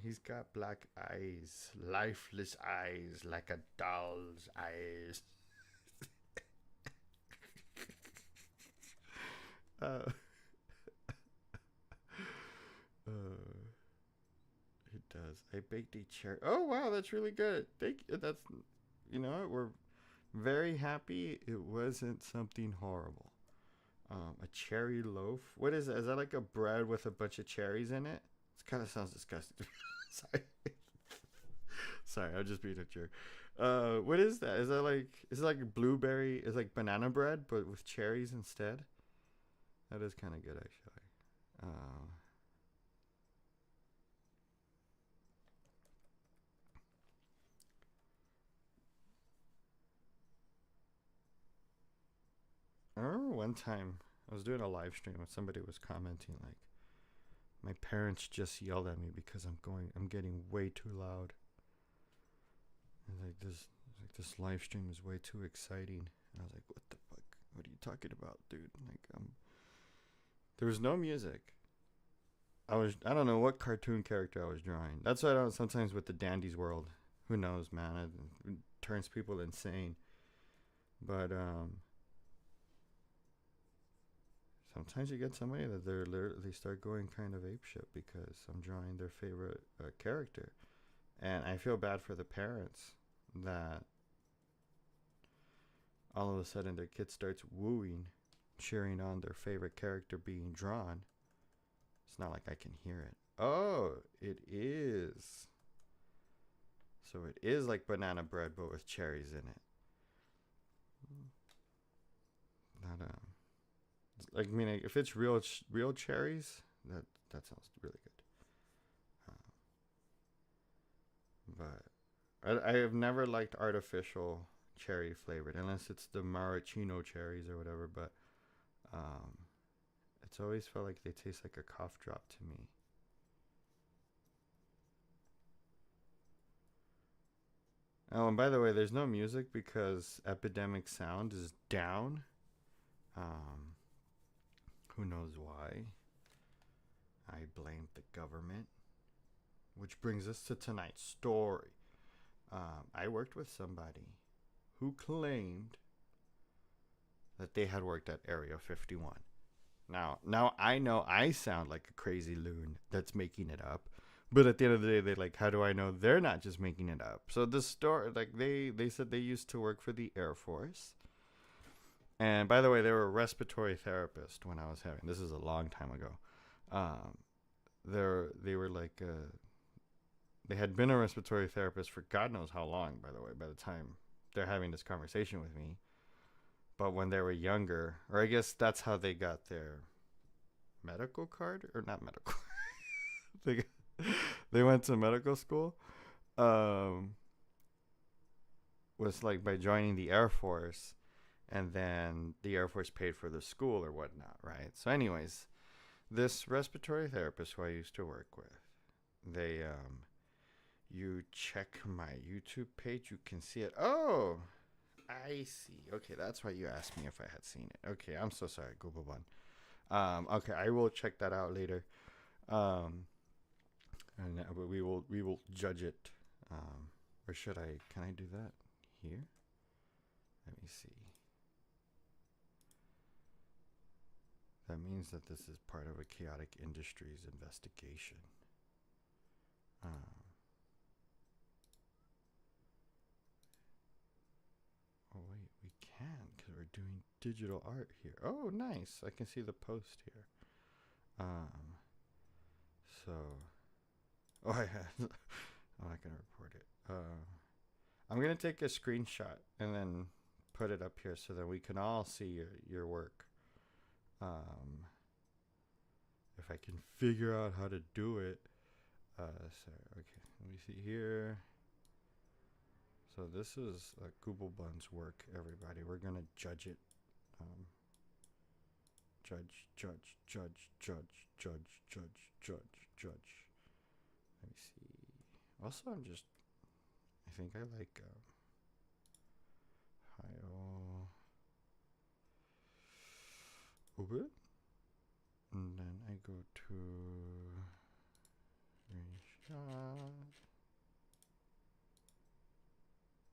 He's got black eyes, lifeless eyes, like a doll's eyes. Uh, uh, it does. I baked a cherry. Oh wow, that's really good. Thank you. That's, you know what? We're very happy. It wasn't something horrible. A cherry loaf. What is that? Is that like a bread with a bunch of cherries in it? It kind of sounds disgusting. Sorry. Sorry, I'll just being a jerk. What is that? Is that like, is it like blueberry? Is like banana bread but with cherries instead? That is kind of good actually. Uh, I remember one time I was doing a live stream and somebody was commenting like, my parents just yelled at me because I'm getting way too loud. And like this live stream is way too exciting. And I was like, what the fuck? What are you talking about, dude? Like, there was no music. I don't know what cartoon character I was drawing. That's why I don't sometimes with the Dandy's World. Who knows, man? It turns people insane. But sometimes you get somebody that they start going kind of apeshit because I'm drawing their favorite character, and I feel bad for the parents that all of a sudden their kid starts wooing, cheering on their favorite character being drawn. It's not like I can hear it. Oh, it is. So it is like banana bread but with cherries in it. Not like, I mean, if it's real cherries, that sounds really good. But I have never liked artificial cherry flavored unless it's the maraschino cherries or whatever. But um, it's always felt like they taste like a cough drop to me. Oh, and by the way, there's no music because Epidemic Sound is down. Um, who knows why? I blame the government. Which brings us to tonight's story. I worked with somebody who claimed that they had worked at Area 51. Now I know I sound like a crazy loon that's making it up, but at the end of the day, they like, how do I know they're not just making it up? So the story, like they said they used to work for the Air Force, and by the way, they were a respiratory therapist when I was having. This is a long time ago. Um, they were like they had been a respiratory therapist for God knows how long. By the way, by the time they're having this conversation with me, but when they were younger, or I guess that's how they got their medical card, or not medical. they they went to medical school. Um, was like by joining the Air Force, and then the Air Force paid for the school or whatnot, right? So, anyways, this respiratory therapist who I used to work with, they you check my YouTube page, you can see it. Oh, I see. Okay, that's why you asked me if I had seen it. Okay, I'm so sorry, Google One. Okay, I will check that out later. Um, and we will judge it. Or should I? Can I do that here? Let me see. That means that this is part of a chaotic industries investigation. Oh wait, we can because we're doing digital art here. Oh, nice! I can see the post here. Um, so, oh, I had. I'm not gonna report it. I'm gonna take a screenshot and then put it up here so that we can all see your work. Um, if I can figure out how to do it. Sorry. Okay, let me see here. So this is Google Bun's work, everybody. We're gonna judge it. Um, judge. Let me see. Also, I think I like Hio Ubud. And then I go to range. There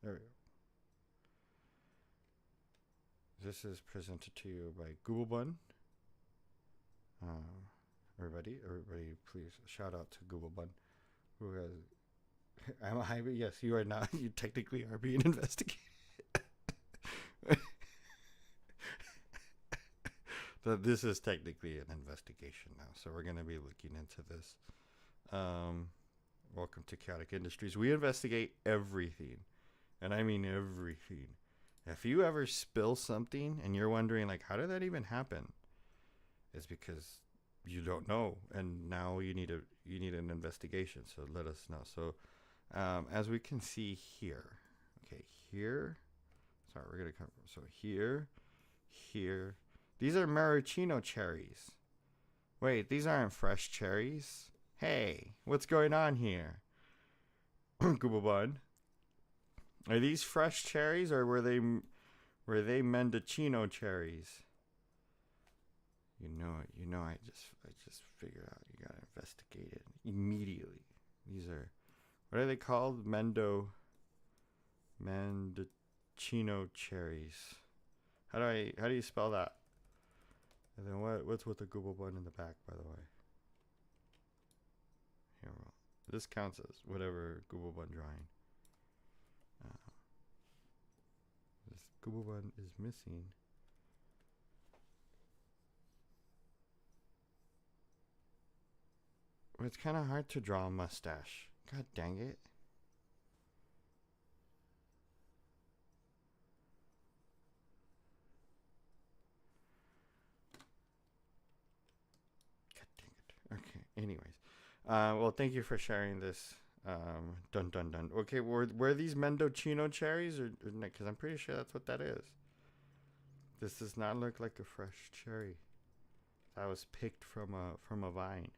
we go. This is presented to you by Google Bun. Everybody, please shout out to Google Bun, who has. Am I? Yes, you are not. You technically are being investigated. This is technically an investigation now, so we're going to be looking into this. Welcome to Chaotic Industries. We investigate everything, and I mean everything. If you ever spill something and you're wondering, like, how did that even happen? It's because you don't know, and now you need an investigation. So let us know. So, as we can see here, okay, here. Sorry, we're gonna come. So here. These are maraschino cherries. Wait, these aren't fresh cherries. Hey, what's going on here? Google Bun. Are these fresh cherries, or were they mendocino cherries? You know. I just figured out you gotta investigate it immediately. These are, what are they called? Mendocino cherries. How do you spell that? And then what's with the Google Bun in the back, by the way? Here, well, this counts as whatever Google Bun drawing. This Google Bun is missing. It's kind of hard to draw a mustache. God dang it. God dang it. Okay, anyways. Well, thank you for sharing this. Dun. Okay, were these mendocino cherries or because I'm pretty sure that's what that is. This does not look like a fresh cherry. That was picked from a vine.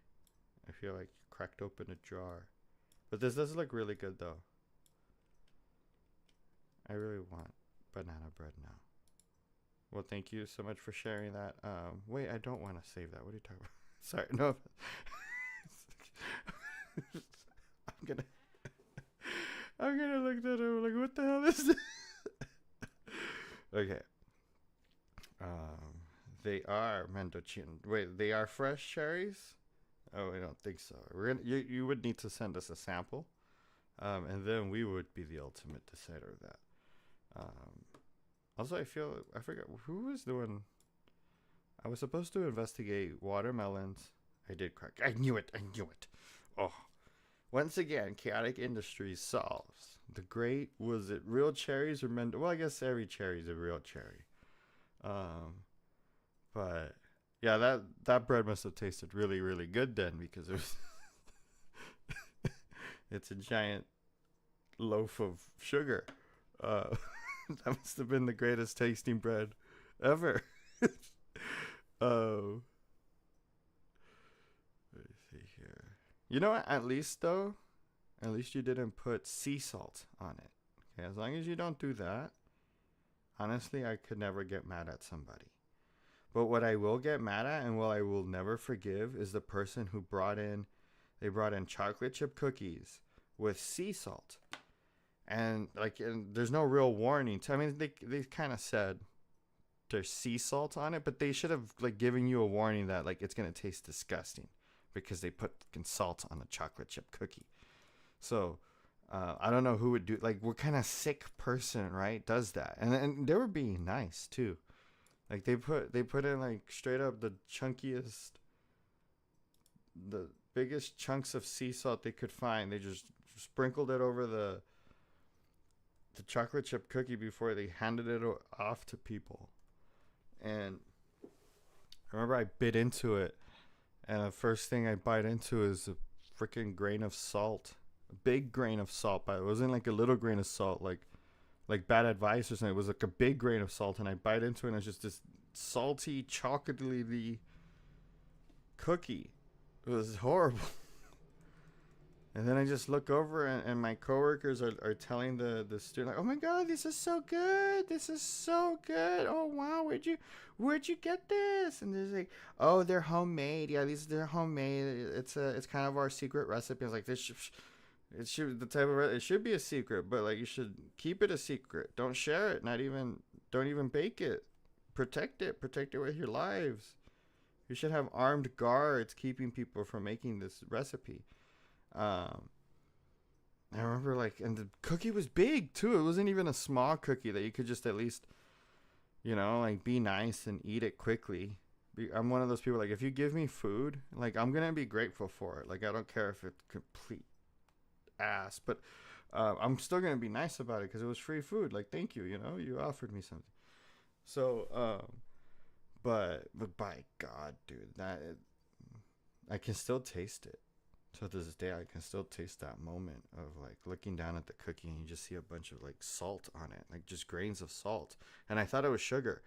I feel like cracked open a jar. But this does look really good though. I really want banana bread now. Well, thank you so much for sharing that. Wait, I don't want to save that. What are you talking about? Sorry, no. I'm gonna look that up. Like, what the hell is this? Okay. They are mendocino. Wait, they are fresh cherries? Oh, I don't think so. You would need to send us a sample, and then we would be the ultimate decider of that. Also, I forgot who was doing. I was supposed to investigate watermelons. I did crack. I knew it. Oh, once again, Chaotic Industries solves the great. Was it real cherries or Mendo? Well, I guess every cherry is a real cherry. But yeah, that bread must have tasted really, really good then, because it was it's a giant loaf of sugar. That must have been the greatest tasting bread ever. Let me see here. You know what? At least you didn't put sea salt on it. Okay, as long as you don't do that, honestly, I could never get mad at somebody. But what I will get mad at, and what I will never forgive, is the person who brought in chocolate chip cookies with sea salt. And there's no real warning. I mean, they kind of said there's sea salt on it, but they should have given you a warning that it's gonna taste disgusting because they put salt on a chocolate chip cookie. So I don't know who would do what kind of sick person, right, does that. And they were being nice too. They put in straight up the biggest chunks of sea salt they could find. They just sprinkled it over the chocolate chip cookie before they handed it off to people. And I remember I bit into it, and the first thing I bite into is a freaking grain of salt. A big grain of salt, but it wasn't a little grain of salt like Bad Advice or something. It was a big grain of salt, and I bite into it, and it's just this salty, chocolatey cookie. It was horrible. And then I just look over, and my coworkers are telling the student, like, "Oh my God, this is so good! This is so good! Oh wow, where'd you get this?" And they're like, "Oh, they're homemade. Yeah, they're homemade. It's kind of our secret recipe." I was like, it should the type of it should be a secret, but like you should keep it a secret. Don't share it. Don't even bake it. Protect it with your lives. You should have armed guards keeping people from making this recipe. Um, I remember like, and the cookie was big too. It wasn't even a small cookie that you could just at least, like be nice and eat it quickly. I'm one of those people, like, if you give me food, like, I'm gonna be grateful for it. Like, I don't care if it's complete ass, but I'm still gonna be nice about it because it was free food. Like, thank you. You offered me something. So, but by God, dude, I can still taste it. To this day, I can still taste that moment of like looking down at the cookie and you just see a bunch of like salt on it, like just grains of salt. And I thought it was sugar.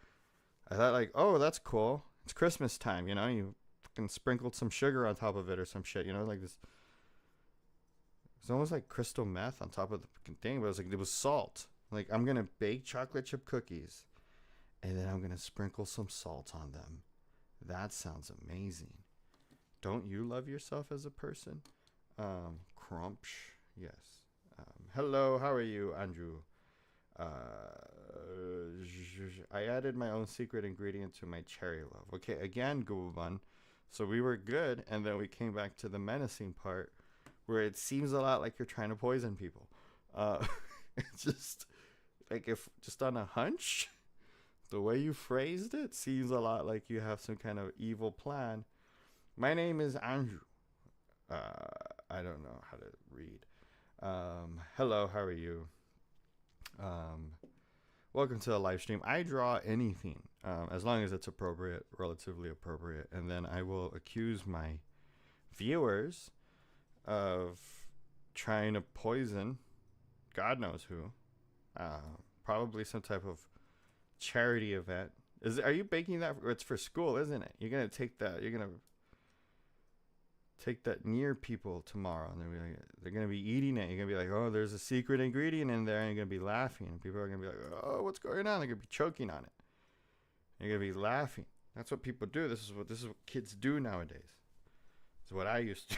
I thought like, oh, that's cool. It's Christmas time, you fucking sprinkled some sugar on top of it or some shit, like this. It's almost like crystal meth on top of the fucking thing, but it was salt. Like, I'm gonna bake chocolate chip cookies and then I'm gonna sprinkle some salt on them. That sounds amazing. Don't you love yourself as a person? Crumpsh, yes. Hello, how are you, Andrew? I added my own secret ingredient to my cherry love. Okay, again, Google Bun. So we were good, and then we came back to the menacing part, where it seems a lot like you're trying to poison people. Uh, just like if just on a hunch, the way you phrased it seems a lot like you have some kind of evil plan. My name is Andrew. I don't know how to read. Hello, how are you? Um, Welcome to the live stream. I draw anything, as long as it's appropriate, relatively appropriate, and then I will accuse my viewers of trying to poison God knows who. Probably some type of charity event. Are you baking that? It's for school, isn't it? You're gonna take that. You're gonna take that near people tomorrow, and they're gonna be eating it. You're gonna be like, oh, there's a secret ingredient in there, and you're gonna be laughing, and people are gonna be like, oh, what's going on? They're gonna be choking on it. You're gonna be laughing. That's what people do. This is what kids do nowadays. It's what I used to.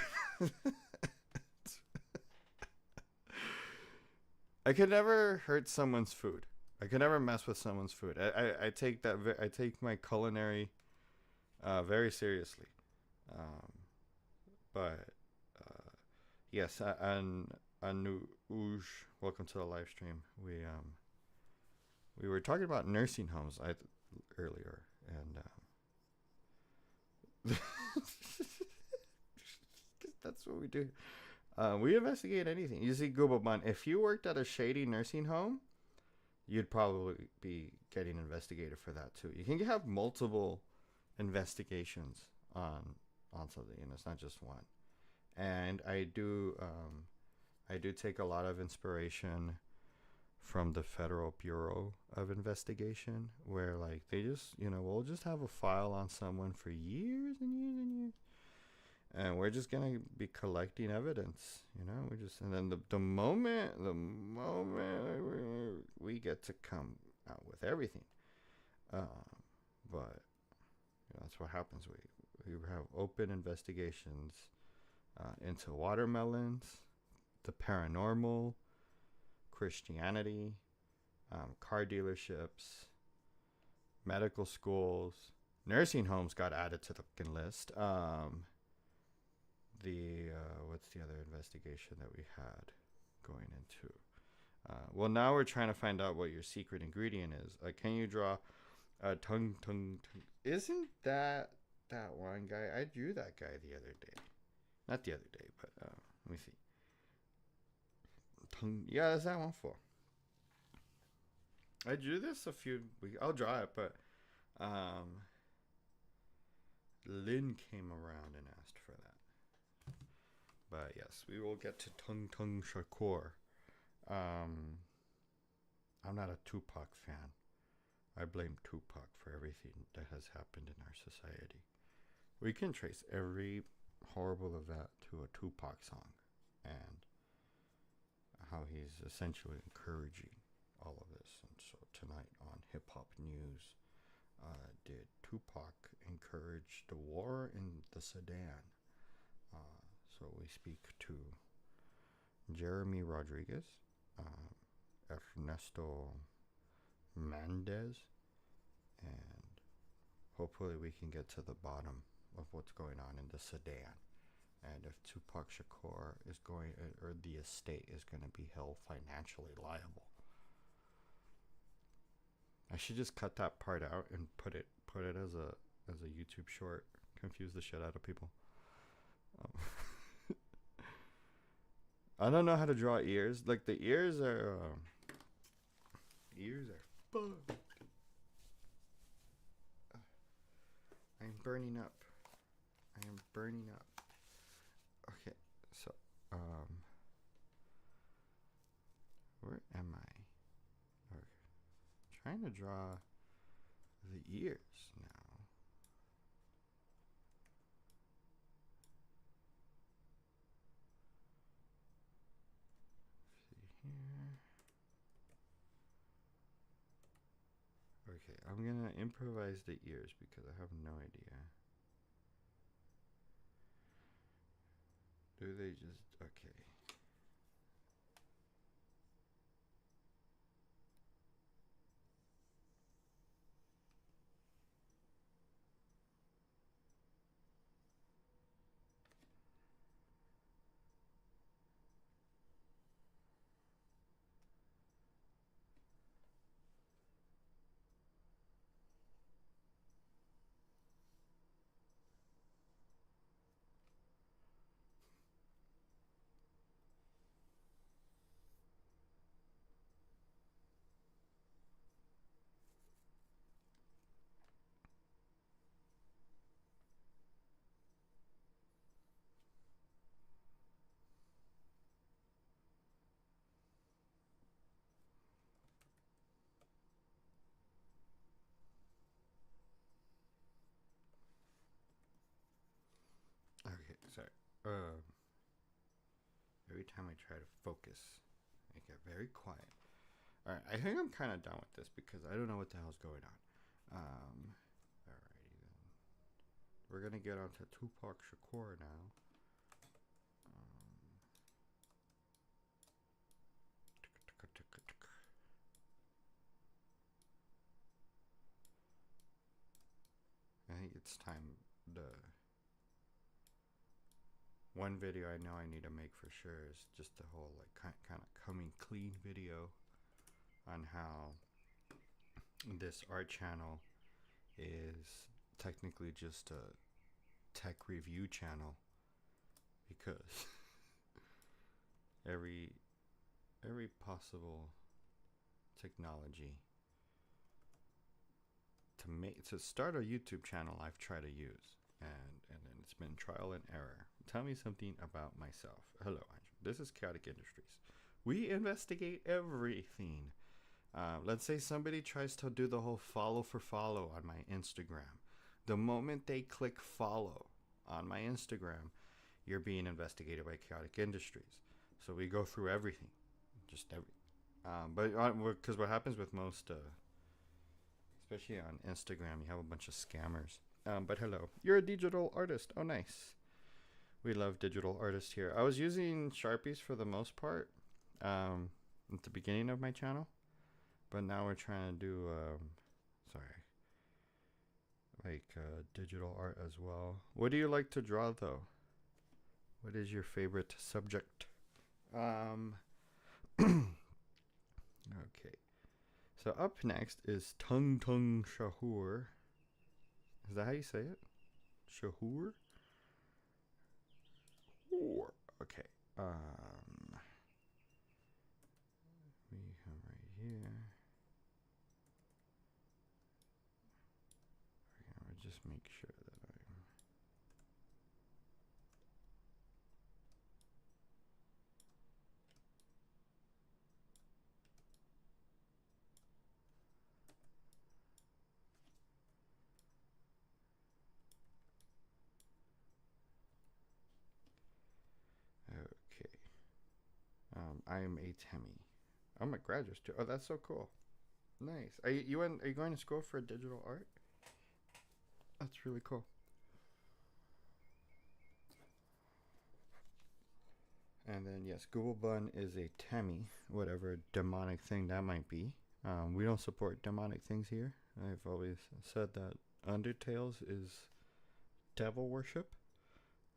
I could never hurt someone's food. I could never mess with someone's food. I take that. I take my culinary very seriously. Um, but yes, and Anuj, welcome to the live stream. We were talking about nursing homes earlier, and that's what we do. We investigate anything. You see, Googlebun, if you worked at a shady nursing home, you'd probably be getting investigated for that too. You can have multiple investigations on something, it's not just one. And I do take a lot of inspiration from the Federal Bureau of Investigation, where like they just we'll just have a file on someone for years and years and years, and we're just gonna be collecting evidence. We just, and then the moment we get to come out with everything, but that's what happens. We have open investigations into watermelons, the paranormal, Christianity, car dealerships, medical schools, nursing homes got added to the fucking list. What's the other investigation that we had going into? Well, now we're trying to find out what your secret ingredient is. Can you draw a tongue? Isn't that one guy? I drew that guy the other day. Not the other day, but let me see. Tongue. Yeah, that's that one for. I drew this a few weeks. I'll draw it, but Lynn came around and asked for that. But yes, we will get to Tung Shakur. I'm not a Tupac fan. I blame Tupac for everything that has happened in our society. We can trace every horrible event to a Tupac song, and how he's essentially encouraging all of this. And so tonight on Hip Hop News, did Tupac encourage the war in the Sudan? So we speak to Jeremy Rodriguez, Ernesto Mendez, and hopefully we can get to the bottom of what's going on in the Sudan, and if Tupac Shakur is going, or the estate is going to be held financially liable. I should just cut that part out and put it as a YouTube short. Confuse the shit out of people. I don't know how to draw ears. Like the ears are fucked. I'm burning up. I am burning up. Okay, so where am I? Okay. Trying to draw the ears now. See here. Okay, I'm gonna improvise the ears because I have no idea. Do they just, okay. Okay, sorry. Every time I try to focus, I get very quiet. Alright, I think I'm kind of done with this because I don't know what the hell's going on. Alrighty then. We're gonna get on to Tupac Shakur now. I think it's time. The one video I know I need to make for sure is just the whole like kind of coming clean video on how this art channel is technically just a tech review channel, because every possible technology to start a YouTube channel I've tried to use, and then it's been trial and error. Tell me something about myself. Hello, Andrew. This is Chaotic Industries. We investigate everything. Let's say somebody tries to do the whole follow for follow on my Instagram. The moment they click follow on my Instagram, you're being investigated by Chaotic Industries. So we go through everything, just everything. But because what happens with most, especially on Instagram, you have a bunch of scammers. But hello, you're a digital artist. Oh, nice. We love digital artists here. I was using Sharpies for the most part at the beginning of my channel, but now we're trying to do digital art as well. What do you like to draw though? What is your favorite subject? Okay. So up next is Tung Tung Shakur. Is that how you say it? Shakur? Okay. We have right here. I'm gonna just make sure that okay. I'm a Temmie. I'm a graduate student. Oh, that's so cool. Nice. Are you going to school for digital art? That's really cool. And then yes, Google Bun is a Temmie, whatever demonic thing that might be. We don't support demonic things here. I've always said that Undertales is devil worship.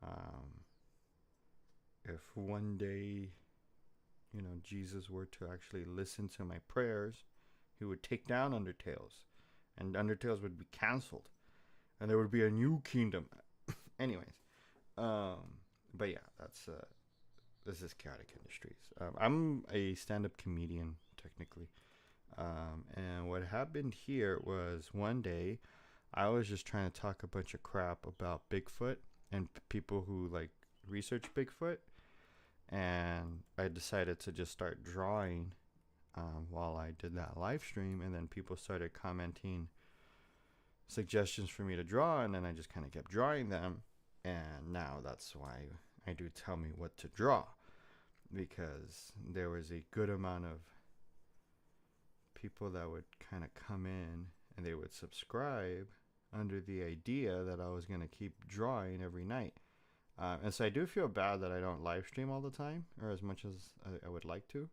Um, if one day, Jesus were to actually listen to my prayers, he would take down Undertales, and Undertales would be canceled, and there would be a new kingdom. Anyways, um, but yeah, that's this is chaotic industries. I'm a stand-up comedian technically, and what happened here was one day I was just trying to talk a bunch of crap about Bigfoot and people who like research Bigfoot, and I decided to just start drawing while I did that live stream, and then people started commenting suggestions for me to draw, and then I just kind of kept drawing them, and now that's why I do Tell Me What to Draw, because there was a good amount of people that would kind of come in and they would subscribe under the idea that I was going to keep drawing every night. And so I do feel bad that I don't live stream all the time or as much as I would like to.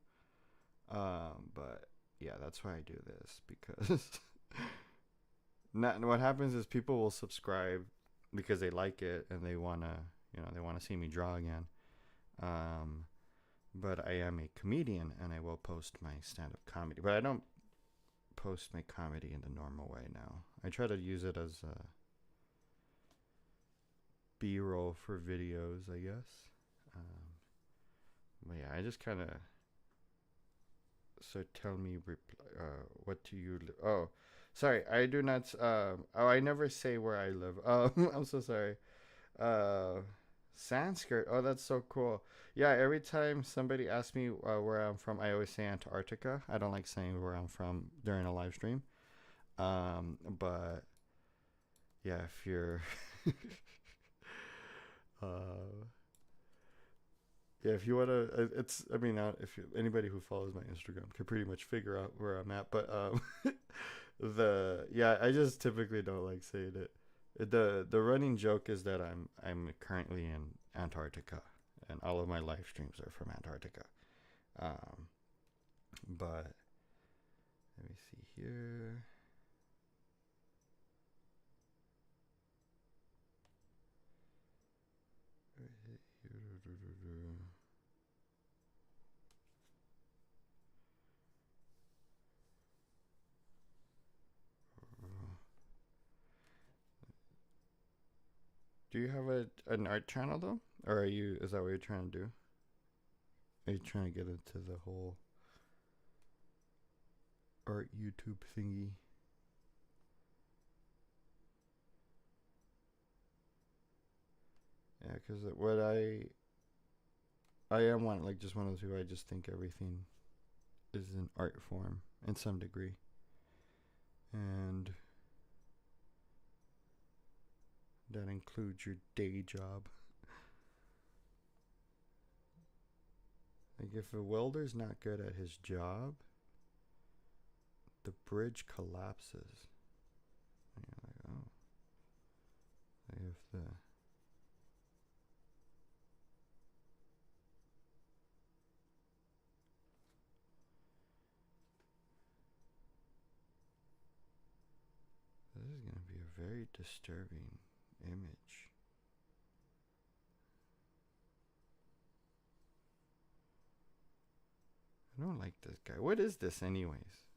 But yeah, that's why I do this because not, what happens is people will subscribe because they like it and they want to, they want to see me draw again. Um, but I am a comedian and I will post my stand up comedy. But I don't post my comedy in the normal way now. I try to use it as a B roll for videos, I guess. Um, but yeah, I just kind of. So tell me, what do you. Oh, sorry, I do not. Oh, I never say where I live. I'm so sorry. Uh, Sanskrit. Oh, that's so cool. Yeah, every time somebody asks me where I'm from, I always say Antarctica. I don't like saying where I'm from during a live stream. But yeah, if you're, uh, yeah, if you wanna, it's. I mean, if anybody who follows my Instagram can pretty much figure out where I'm at. But the yeah, I just typically don't like saying it. The running joke is that I'm currently in Antarctica, and all of my live streams are from Antarctica. Um, but let me see here. Do you have an art channel though, or are you? Is that what you're trying to do? Are you trying to get into the whole art YouTube thingy? Yeah, because what I am one like just one of those who I just think everything is an art form in some degree, and that includes your day job. Like if a welder's not good at his job, the bridge collapses. And you're like, oh, like if the this is gonna be a very disturbing image. I don't like this guy. What is this, anyways?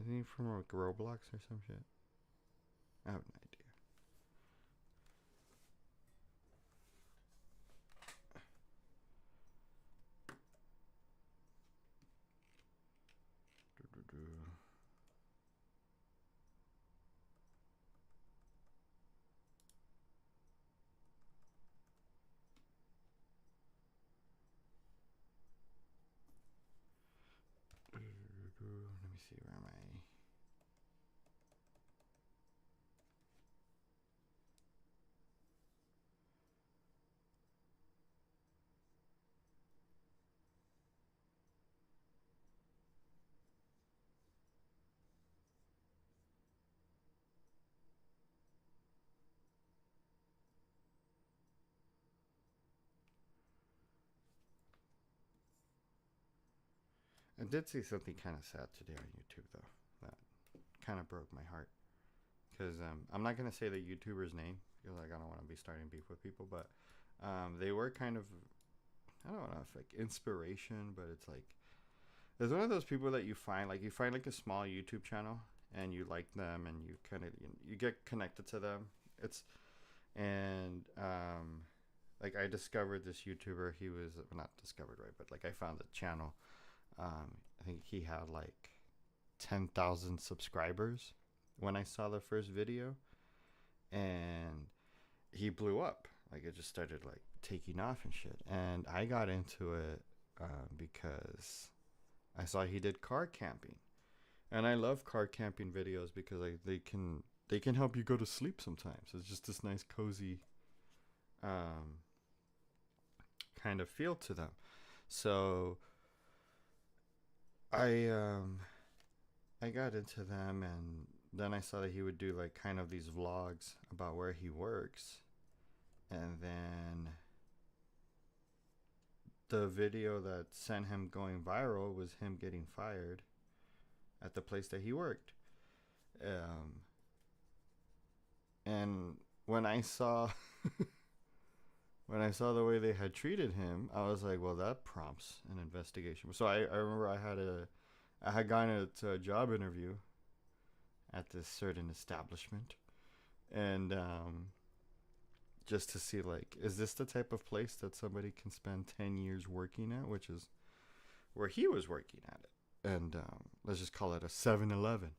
Isn't he from like Roblox or some shit? I have no idea. Let me see, where am I? I did see something kind of sad today on YouTube though. That kind of broke my heart. Because I'm not gonna say the YouTuber's name because like I don't want to be starting beef with people, but they were kind of, I don't know if like inspiration, but it's like there's one of those people that you find like a small YouTube channel and you like them and you kind of you get connected to them. It's and like I discovered this YouTuber. He was not discovered, right, but like I found the channel. I think he had like 10,000 subscribers when I saw the first video, and he blew up. Like it just started like taking off and shit. And I got into it because I saw he did car camping, and I love car camping videos because like they can help you go to sleep sometimes. It's just this nice cozy um, kind of feel to them. So I got into them, and then I saw that he would do like kind of these vlogs about where he works, and then the video that sent him going viral was him getting fired at the place that he worked. Um, and when I saw when I saw the way they had treated him, I was like, well, that prompts an investigation. So I remember I had gone to a job interview at this certain establishment, and just to see like, is this the type of place that somebody can spend 10 years working at, which is where he was working at it. And let's just call it a 7-Eleven.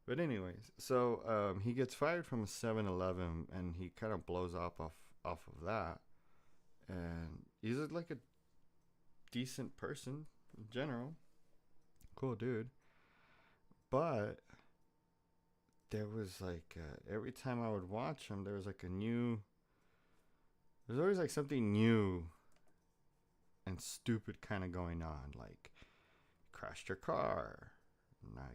But anyways, so he gets fired from a 7-Eleven, and he kind of blows off of that. And he's like a decent person in general. Cool dude. But there was like every time I would watch him, there was like there's always like something new and stupid kind of going on. Like crashed your car, now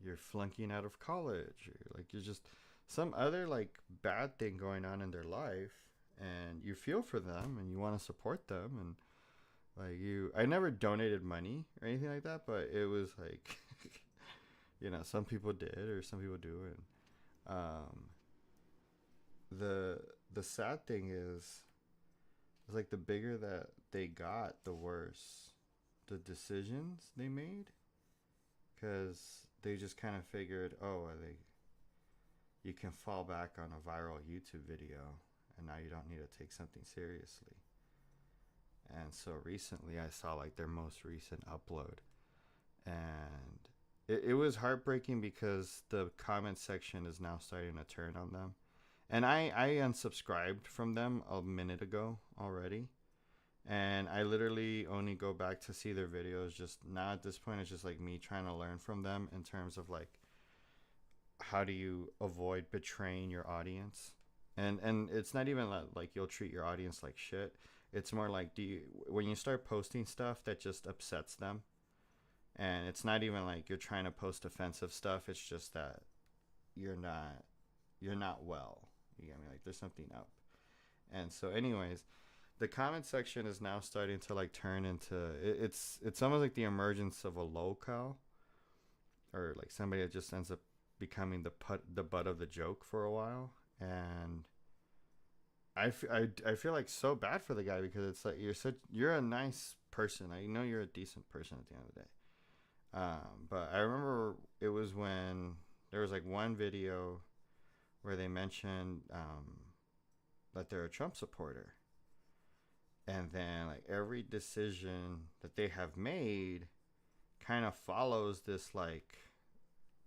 you're flunking out of college, or like you're just some other like bad thing going on in their life, and you feel for them and you want to support them. And like I never donated money or anything like that, but it was like some people did or some people do. And the sad thing is it's like the bigger that they got, the worse the decisions they made, because they just kind of figured, oh, you can fall back on a viral YouTube video, and now you don't need to take something seriously. And so recently I saw like their most recent upload, and it was heartbreaking because the comment section is now starting to turn on them. And I unsubscribed from them a minute ago already. And I literally only go back to see their videos. Just now at this point, it's just like me trying to learn from them in terms of like, how do you avoid betraying your audience? And it's not even like you'll treat your audience like shit. It's more like, when you start posting stuff that just upsets them, and it's not even like you're trying to post offensive stuff. It's just that you're not well. You get me? Like there's something up. And so, anyways, the comment section is now starting to like turn into it's almost like the emergence of a lolcow, or like somebody that just ends up becoming the butt of the joke for a while. And I feel like so bad for the guy, because it's like you're a nice person. I know you're a decent person at the end of the day. But I remember it was when there was like one video where they mentioned that they're a Trump supporter, and then like every decision that they have made kind of follows this like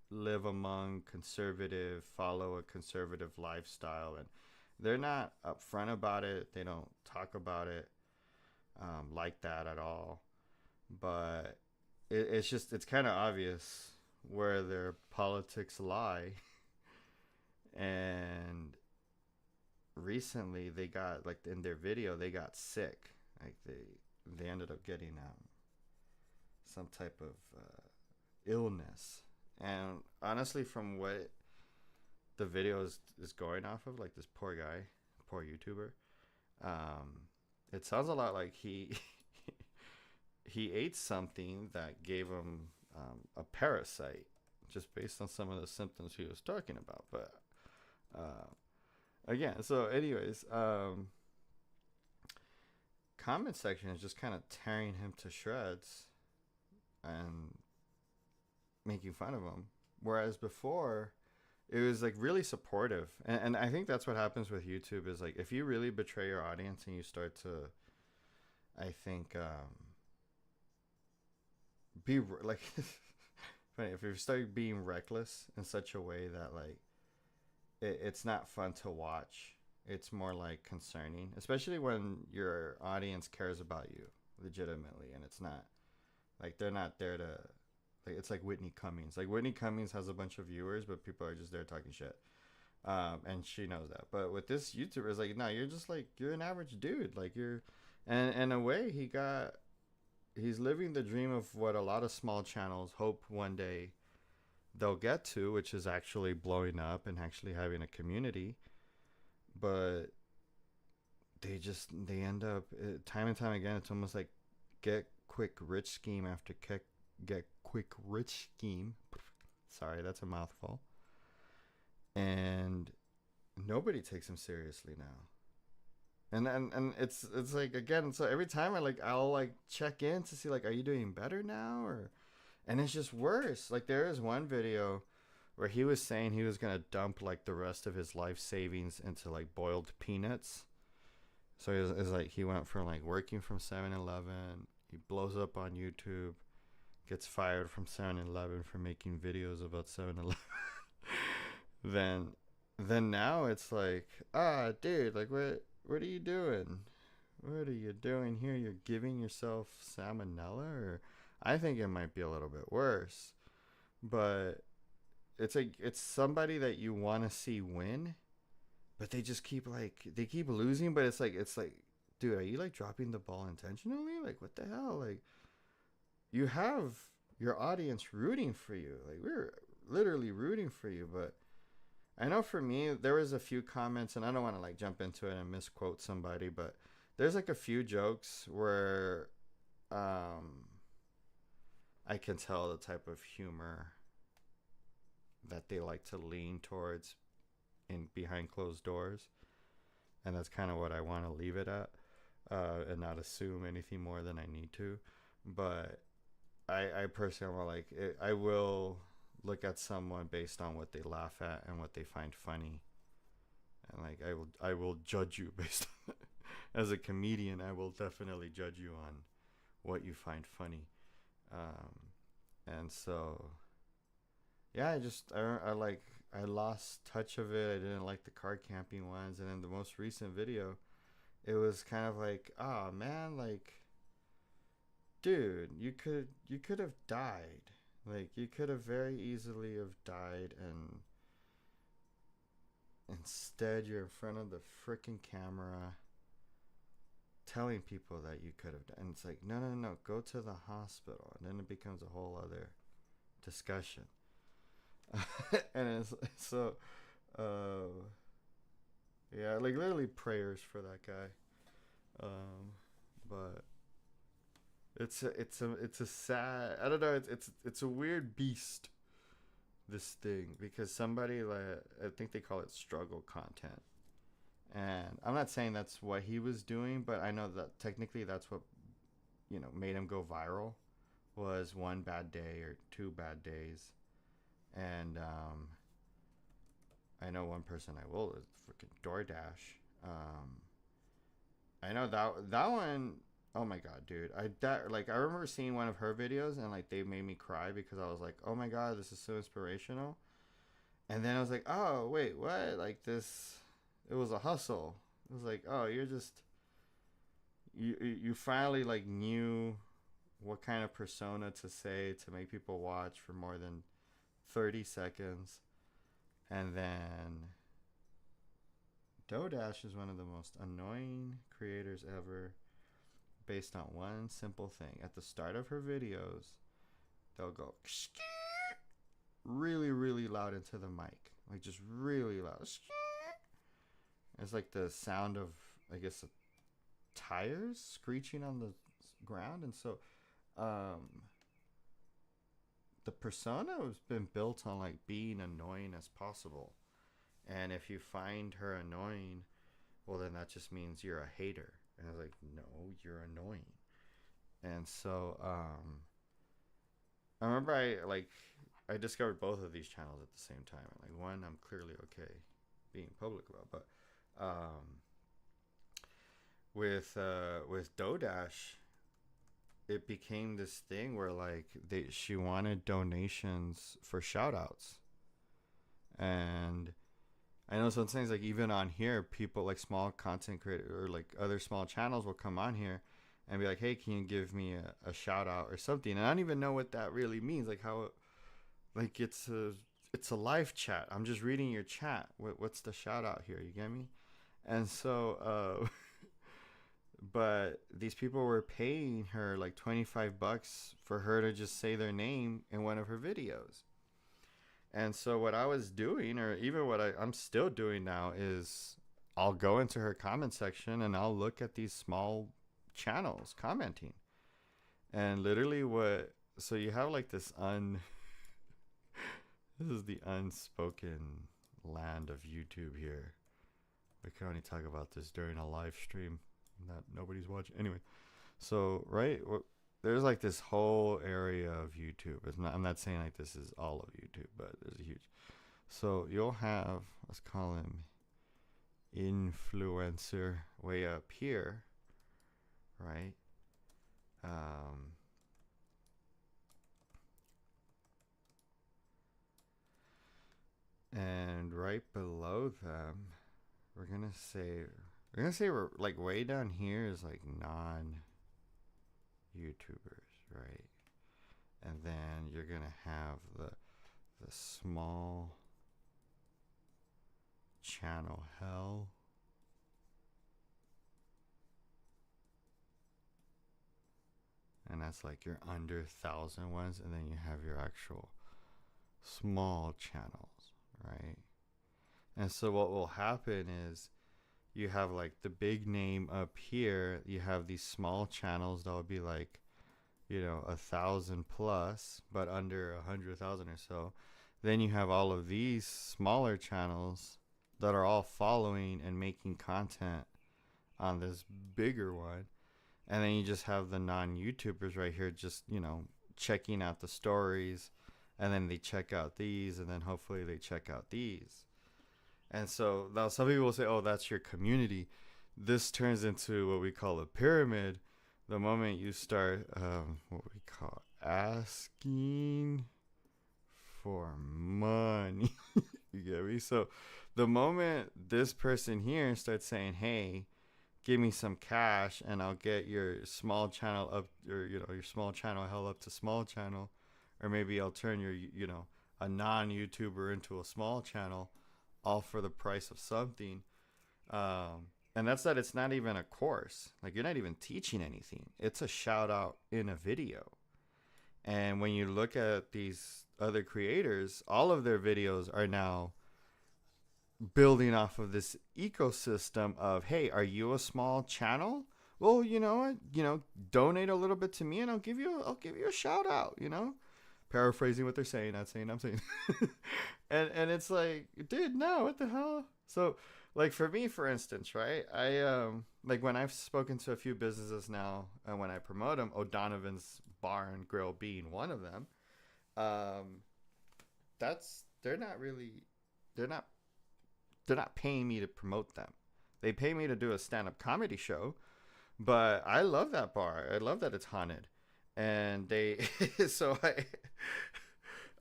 live among conservative, follow a conservative lifestyle, and they're not upfront about it. They don't talk about it like that at all, but it's kind of obvious where their politics lie. And recently they got like in their video they got sick. Like they ended up getting some type of illness. And honestly, from what the video is going off of, like this poor guy, poor YouTuber, it sounds a lot like he he ate something that gave him a parasite, just based on some of the symptoms he was talking about. But uh, again, so anyways, comment section is just kind of tearing him to shreds and making fun of him. Whereas before, it was like really supportive, and I think that's what happens with YouTube is like if you really betray your audience and you start to, I think, like funny if you start being reckless in such a way that like it's not fun to watch. It's more like concerning, especially when your audience cares about you legitimately, and it's not like they're not there to like it's like Whitney Cummings. Like Whitney Cummings has a bunch of viewers, but people are just there talking shit. And she knows that. But with this YouTuber, it's like, no, you're just like you're an average dude. Like you're, and in a way, he's living the dream of what a lot of small channels hope one day they'll get to, which is actually blowing up and actually having a community. But they end up time and time again. It's almost like get quick rich scheme after get quick rich scheme. Sorry, that's a mouthful. And nobody takes him seriously now. And it's like again, so every time I'll like check in to see like are you doing better now or and it's just worse. Like there is one video where he was saying he was gonna dump like the rest of his life savings into like boiled peanuts. So it was like he went from like working from 7-Eleven, he blows up on YouTube, gets fired from 7-Eleven for making videos about 7-Eleven. then then now it's like, dude, like what are you doing? What are you doing here? You're giving yourself salmonella, or I think it might be a little bit worse. But it's like it's somebody that you want to see win, but they just keep like they keep losing. But it's like, dude, are you like dropping the ball intentionally? Like what the hell? Like you have your audience rooting for you. Like we're literally rooting for you, but I know for me there was a few comments, and I don't want to like jump into it and misquote somebody, but there's like a few jokes where um I can tell the type of humor that they like to lean towards in behind closed doors, and that's kind of what I want to leave it at, and not assume anything more than I need to. But I personally am like I will look at someone based on what they laugh at and what they find funny, and like I will judge you based on as a comedian. I will definitely judge you on what you find funny, and so yeah, I lost touch of it. I didn't like the car camping ones, and in the most recent video, it was kind of like, oh man, like, dude, you could have died. Like you could have very easily have died, and instead you're in front of the freaking camera telling people that you could have died. And it's like, no, no, no, go to the hospital, and then it becomes a whole other discussion. And it's so yeah, like literally prayers for that guy. But it's a sad, I don't know, it's a weird beast, this thing, because somebody like I think they call it struggle content, and I'm not saying that's what he was doing, but I know that technically that's what made him go viral, was one bad day or two bad days. And I know one person I will is freaking DoorDash. I know that one. Oh my god, dude! I remember seeing one of her videos, and like they made me cry because I was like, oh my god, this is so inspirational. And then I was like, oh wait, what? Like this, it was a hustle. It was like, oh, you're just you finally like knew what kind of persona to say to make people watch for more than 30 seconds. And then DoorDash is one of the most annoying creators ever, based on one simple thing. At the start of her videos, they'll go really, really loud into the mic. Like just really loud. It's like the sound of, I guess, tires screeching on the ground. And so um, the persona has been built on like being annoying as possible. And if you find her annoying, well, then that just means you're a hater. And I was like, no, you're annoying. And so, I remember I discovered both of these channels at the same time. Like one, I'm clearly okay being public about, but with Dodash, it became this thing where like she wanted donations for shout outs. And I know sometimes like even on here people like small content creators or like other small channels will come on here and be like, hey, can you give me a shout out or something? And I don't even know what that really means, like how like it's a live chat, I'm just reading your chat, what's the shout out here, you get me? And so but these people were paying her like $25 for her to just say their name in one of her videos. And so what I was doing, or even what I'm still doing now, is I'll go into her comment section and I'll look at these small channels commenting. And literally what so you have like this is the unspoken land of YouTube here. We can only talk about this during a live stream that nobody's watching. Anyway, so right, there's like this whole area of YouTube. I'm not saying like this is all of YouTube, but there's a huge. So you'll have, let's call him influencer way up here, right? And right below them, we're gonna say we're like way down here is like non YouTubers, right? And then you're gonna have the small channel hell. And that's like your under 1,000 ones, and then you have your actual small channels, right? And so what will happen is you have like the big name up here, you have these small channels that will be like, 1,000 plus, but under 100,000 or so. Then you have all of these smaller channels that are all following and making content on this bigger one. And then you just have the non-YouTubers right here just, checking out the stories, and then they check out these, and then hopefully they check out these. And so now some people will say, oh, that's your community. This turns into what we call a pyramid the moment you start what we call asking for money. You get me? So the moment this person here starts saying, hey, give me some cash and I'll get your small channel up, or your small channel hell up to small channel, or maybe I'll turn your a non-YouTuber into a small channel, all for the price of something. And that's that. It's not even a course. Like you're not even teaching anything. It's a shout out in a video. And when you look at these other creators, all of their videos are now building off of this ecosystem of, hey, are you a small channel? Well, donate a little bit to me and I'll give you a shout out, paraphrasing what they're saying, not saying I'm saying. and it's like, dude, no, what the hell? So like for me, for instance, right, I like when I've spoken to a few businesses now, and when I promote them, O'Donovan's Bar and Grill being one of them, that's they're not paying me to promote them. They pay me to do a stand-up comedy show, but I love that bar. I love that it's haunted, and they so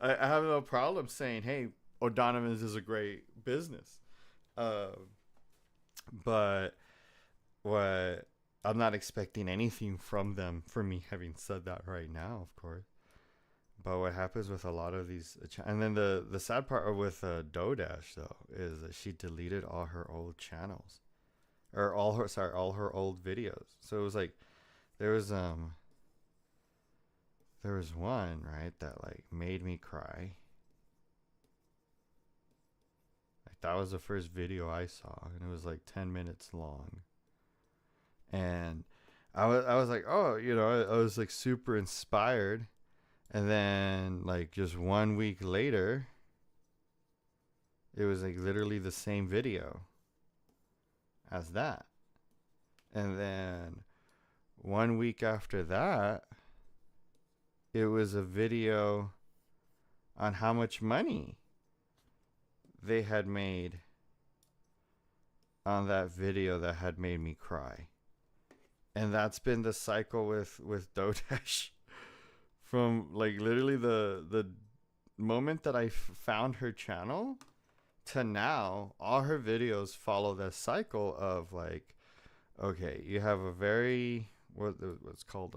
I have no problem saying, hey, O'Donovan's is a great business. But what I'm not expecting anything from them for me having said that right now, of course. But what happens with a lot of these, and then the sad part with Dodash though is that she deleted all her old channels, or all her old videos. So it was like there was one, right, that like made me cry. Like that was the first video I saw, and it was like 10 minutes long. And I was like, oh, I was like super inspired. And then like just 1 week later, it was like literally the same video as that. And then 1 week after that, it was a video on how much money they had made on that video that had made me cry. And that's been the cycle with Dodesh from like literally the moment that I found her channel to now. All her videos follow this cycle of like, okay, you have a very what's called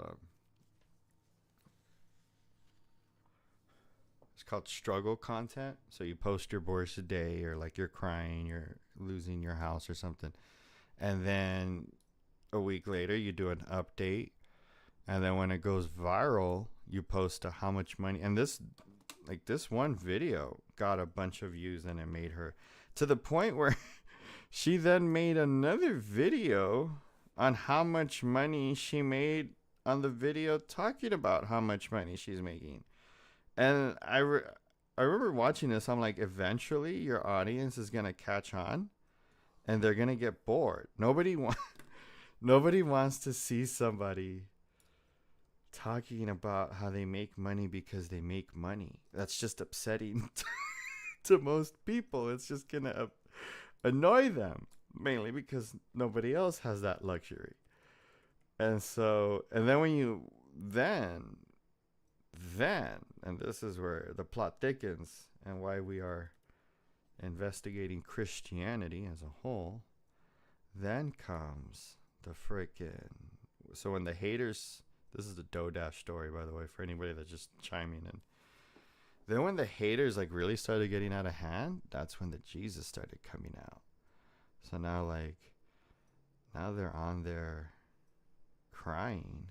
it's called struggle content. So you post your worst day, or like you're crying, you're losing your house or something, and then a week later you do an update, and then when it goes viral, you post how much money. And this one video got a bunch of views, and it made her to the point where she then made another video on how much money she made on the video, talking about how much money she's making. And I remember watching this. I'm like, eventually your audience is gonna catch on, and they're gonna get bored. Nobody wants to see somebody talking about how they make money because they make money. That's just upsetting to most people. It's just gonna annoy them, mainly because nobody else has that luxury. And so, and then when you then, and this is where the plot thickens and why we are investigating Christianity as a whole, then comes the frickin'. So when the haters, this is the Dodash story, by the way, for anybody that's just chiming in. Then when the haters like really started getting out of hand, that's when the Jesus started coming out. So now now they're on there crying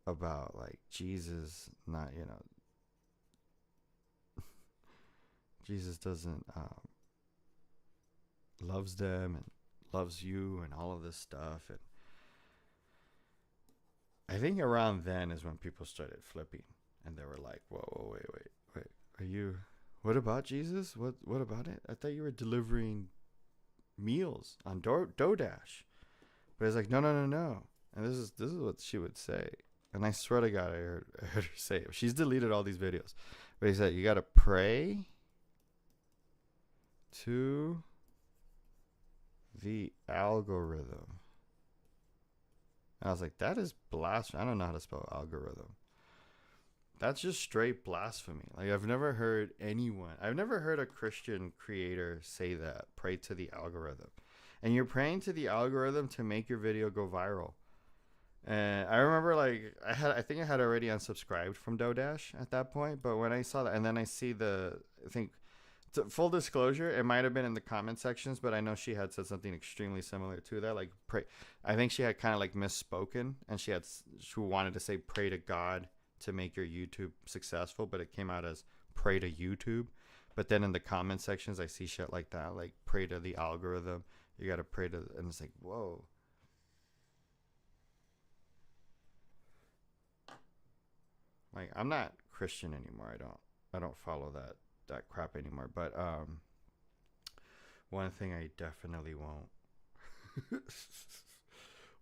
about like Jesus not, Jesus doesn't loves them and loves you and all of this stuff. And I think around then is when people started flipping, and they were like, whoa, wait, are you, what about Jesus? What about it? I thought you were delivering meals on Dodash. But it's like, no. And this is what she would say. And I swear to God, I heard her say it. She's deleted all these videos. But he said, you got to pray to the algorithm. And I was like, that is blasphemy. I don't know how to spell algorithm. That's just straight blasphemy. Like, I've never heard a Christian creator say that. Pray to the algorithm. And you're praying to the algorithm to make your video go viral. And I remember I think I had already unsubscribed from Dodash at that point. But when I saw that, and then I see full disclosure, it might have been in the comment sections, but I know she had said something extremely similar to that. Like, pray. I think she had kind of like misspoken, and she wanted to say pray to God to make your YouTube successful, but it came out as pray to YouTube. But then in the comment sections, I see shit like that, like pray to the algorithm. You got to pray to, and it's like, whoa. Like, I'm not Christian anymore. I don't follow that crap anymore. But one thing I definitely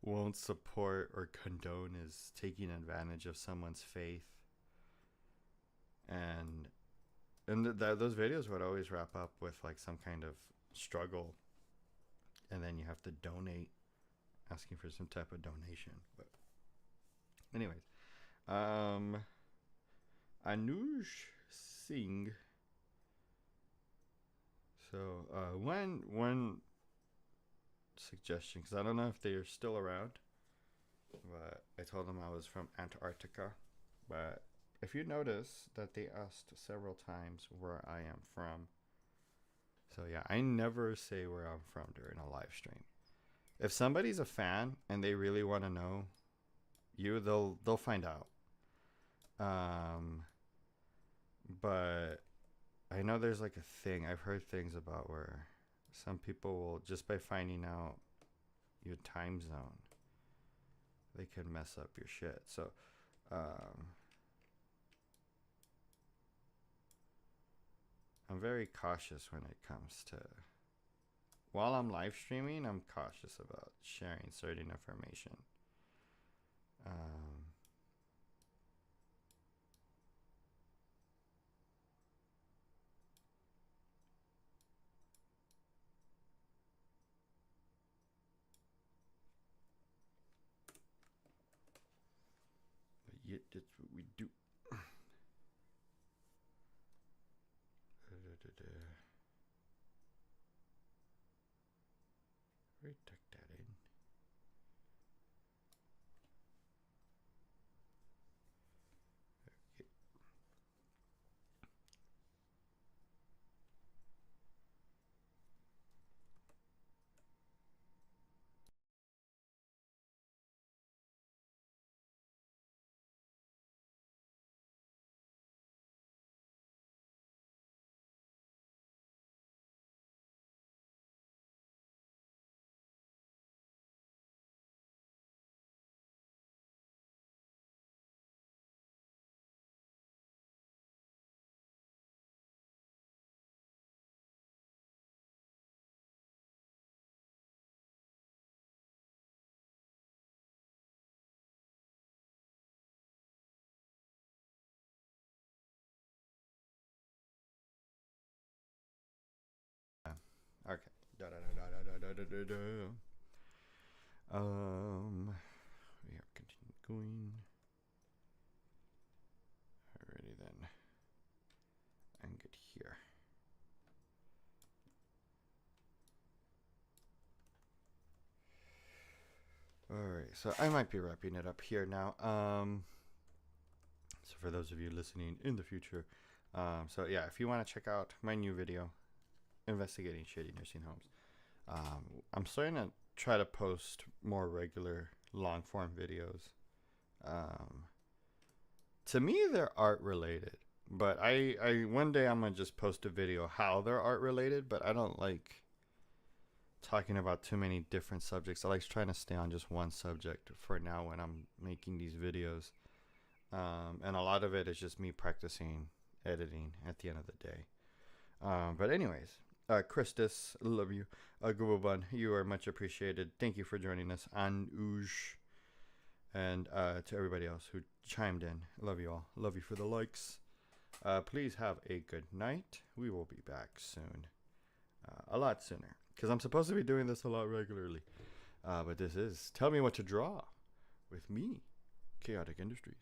won't support or condone is taking advantage of someone's faith. And those videos would always wrap up with like some kind of struggle, and then you have to donate, asking for some type of donation. But anyways, Anuj Singh. So one suggestion, because I don't know if they're still around, but I told them I was from Antarctica. But if you notice that they asked several times where I am from. So yeah, I never say where I'm from during a live stream. If somebody's a fan and they really want to know you, they'll find out. But I know there's like a thing. I've heard things about where some people will, just by finding out your time zone. They can mess up your shit. So, I'm very cautious when it comes to, while I'm live streaming, I'm cautious about sharing certain information. But yet, that's what we do. We tuck that in. Okay. Okay. We are continuing. Alrighty then. And get here. Alright, so I might be wrapping it up here now. So for those of you listening in the future, so yeah, if you want to check out my new video, investigating shitty nursing homes, I'm starting to try to post more regular long form videos. To me, they're art related, but I one day I'm gonna just post a video how they're art related, but I don't like talking about too many different subjects. I like trying to stay on just one subject for now when I'm making these videos. And a lot of it is just me practicing editing at the end of the day. But anyways, Christus, love you. Google Bun, you are much appreciated. Thank you for joining us. Anuj, and to everybody else who chimed in, love you all. Love you for the likes. Please have a good night. We will be back soon, a lot sooner, because I'm supposed to be doing this a lot regularly. But this is Tell Me What to Draw with me, Chaotic Industries.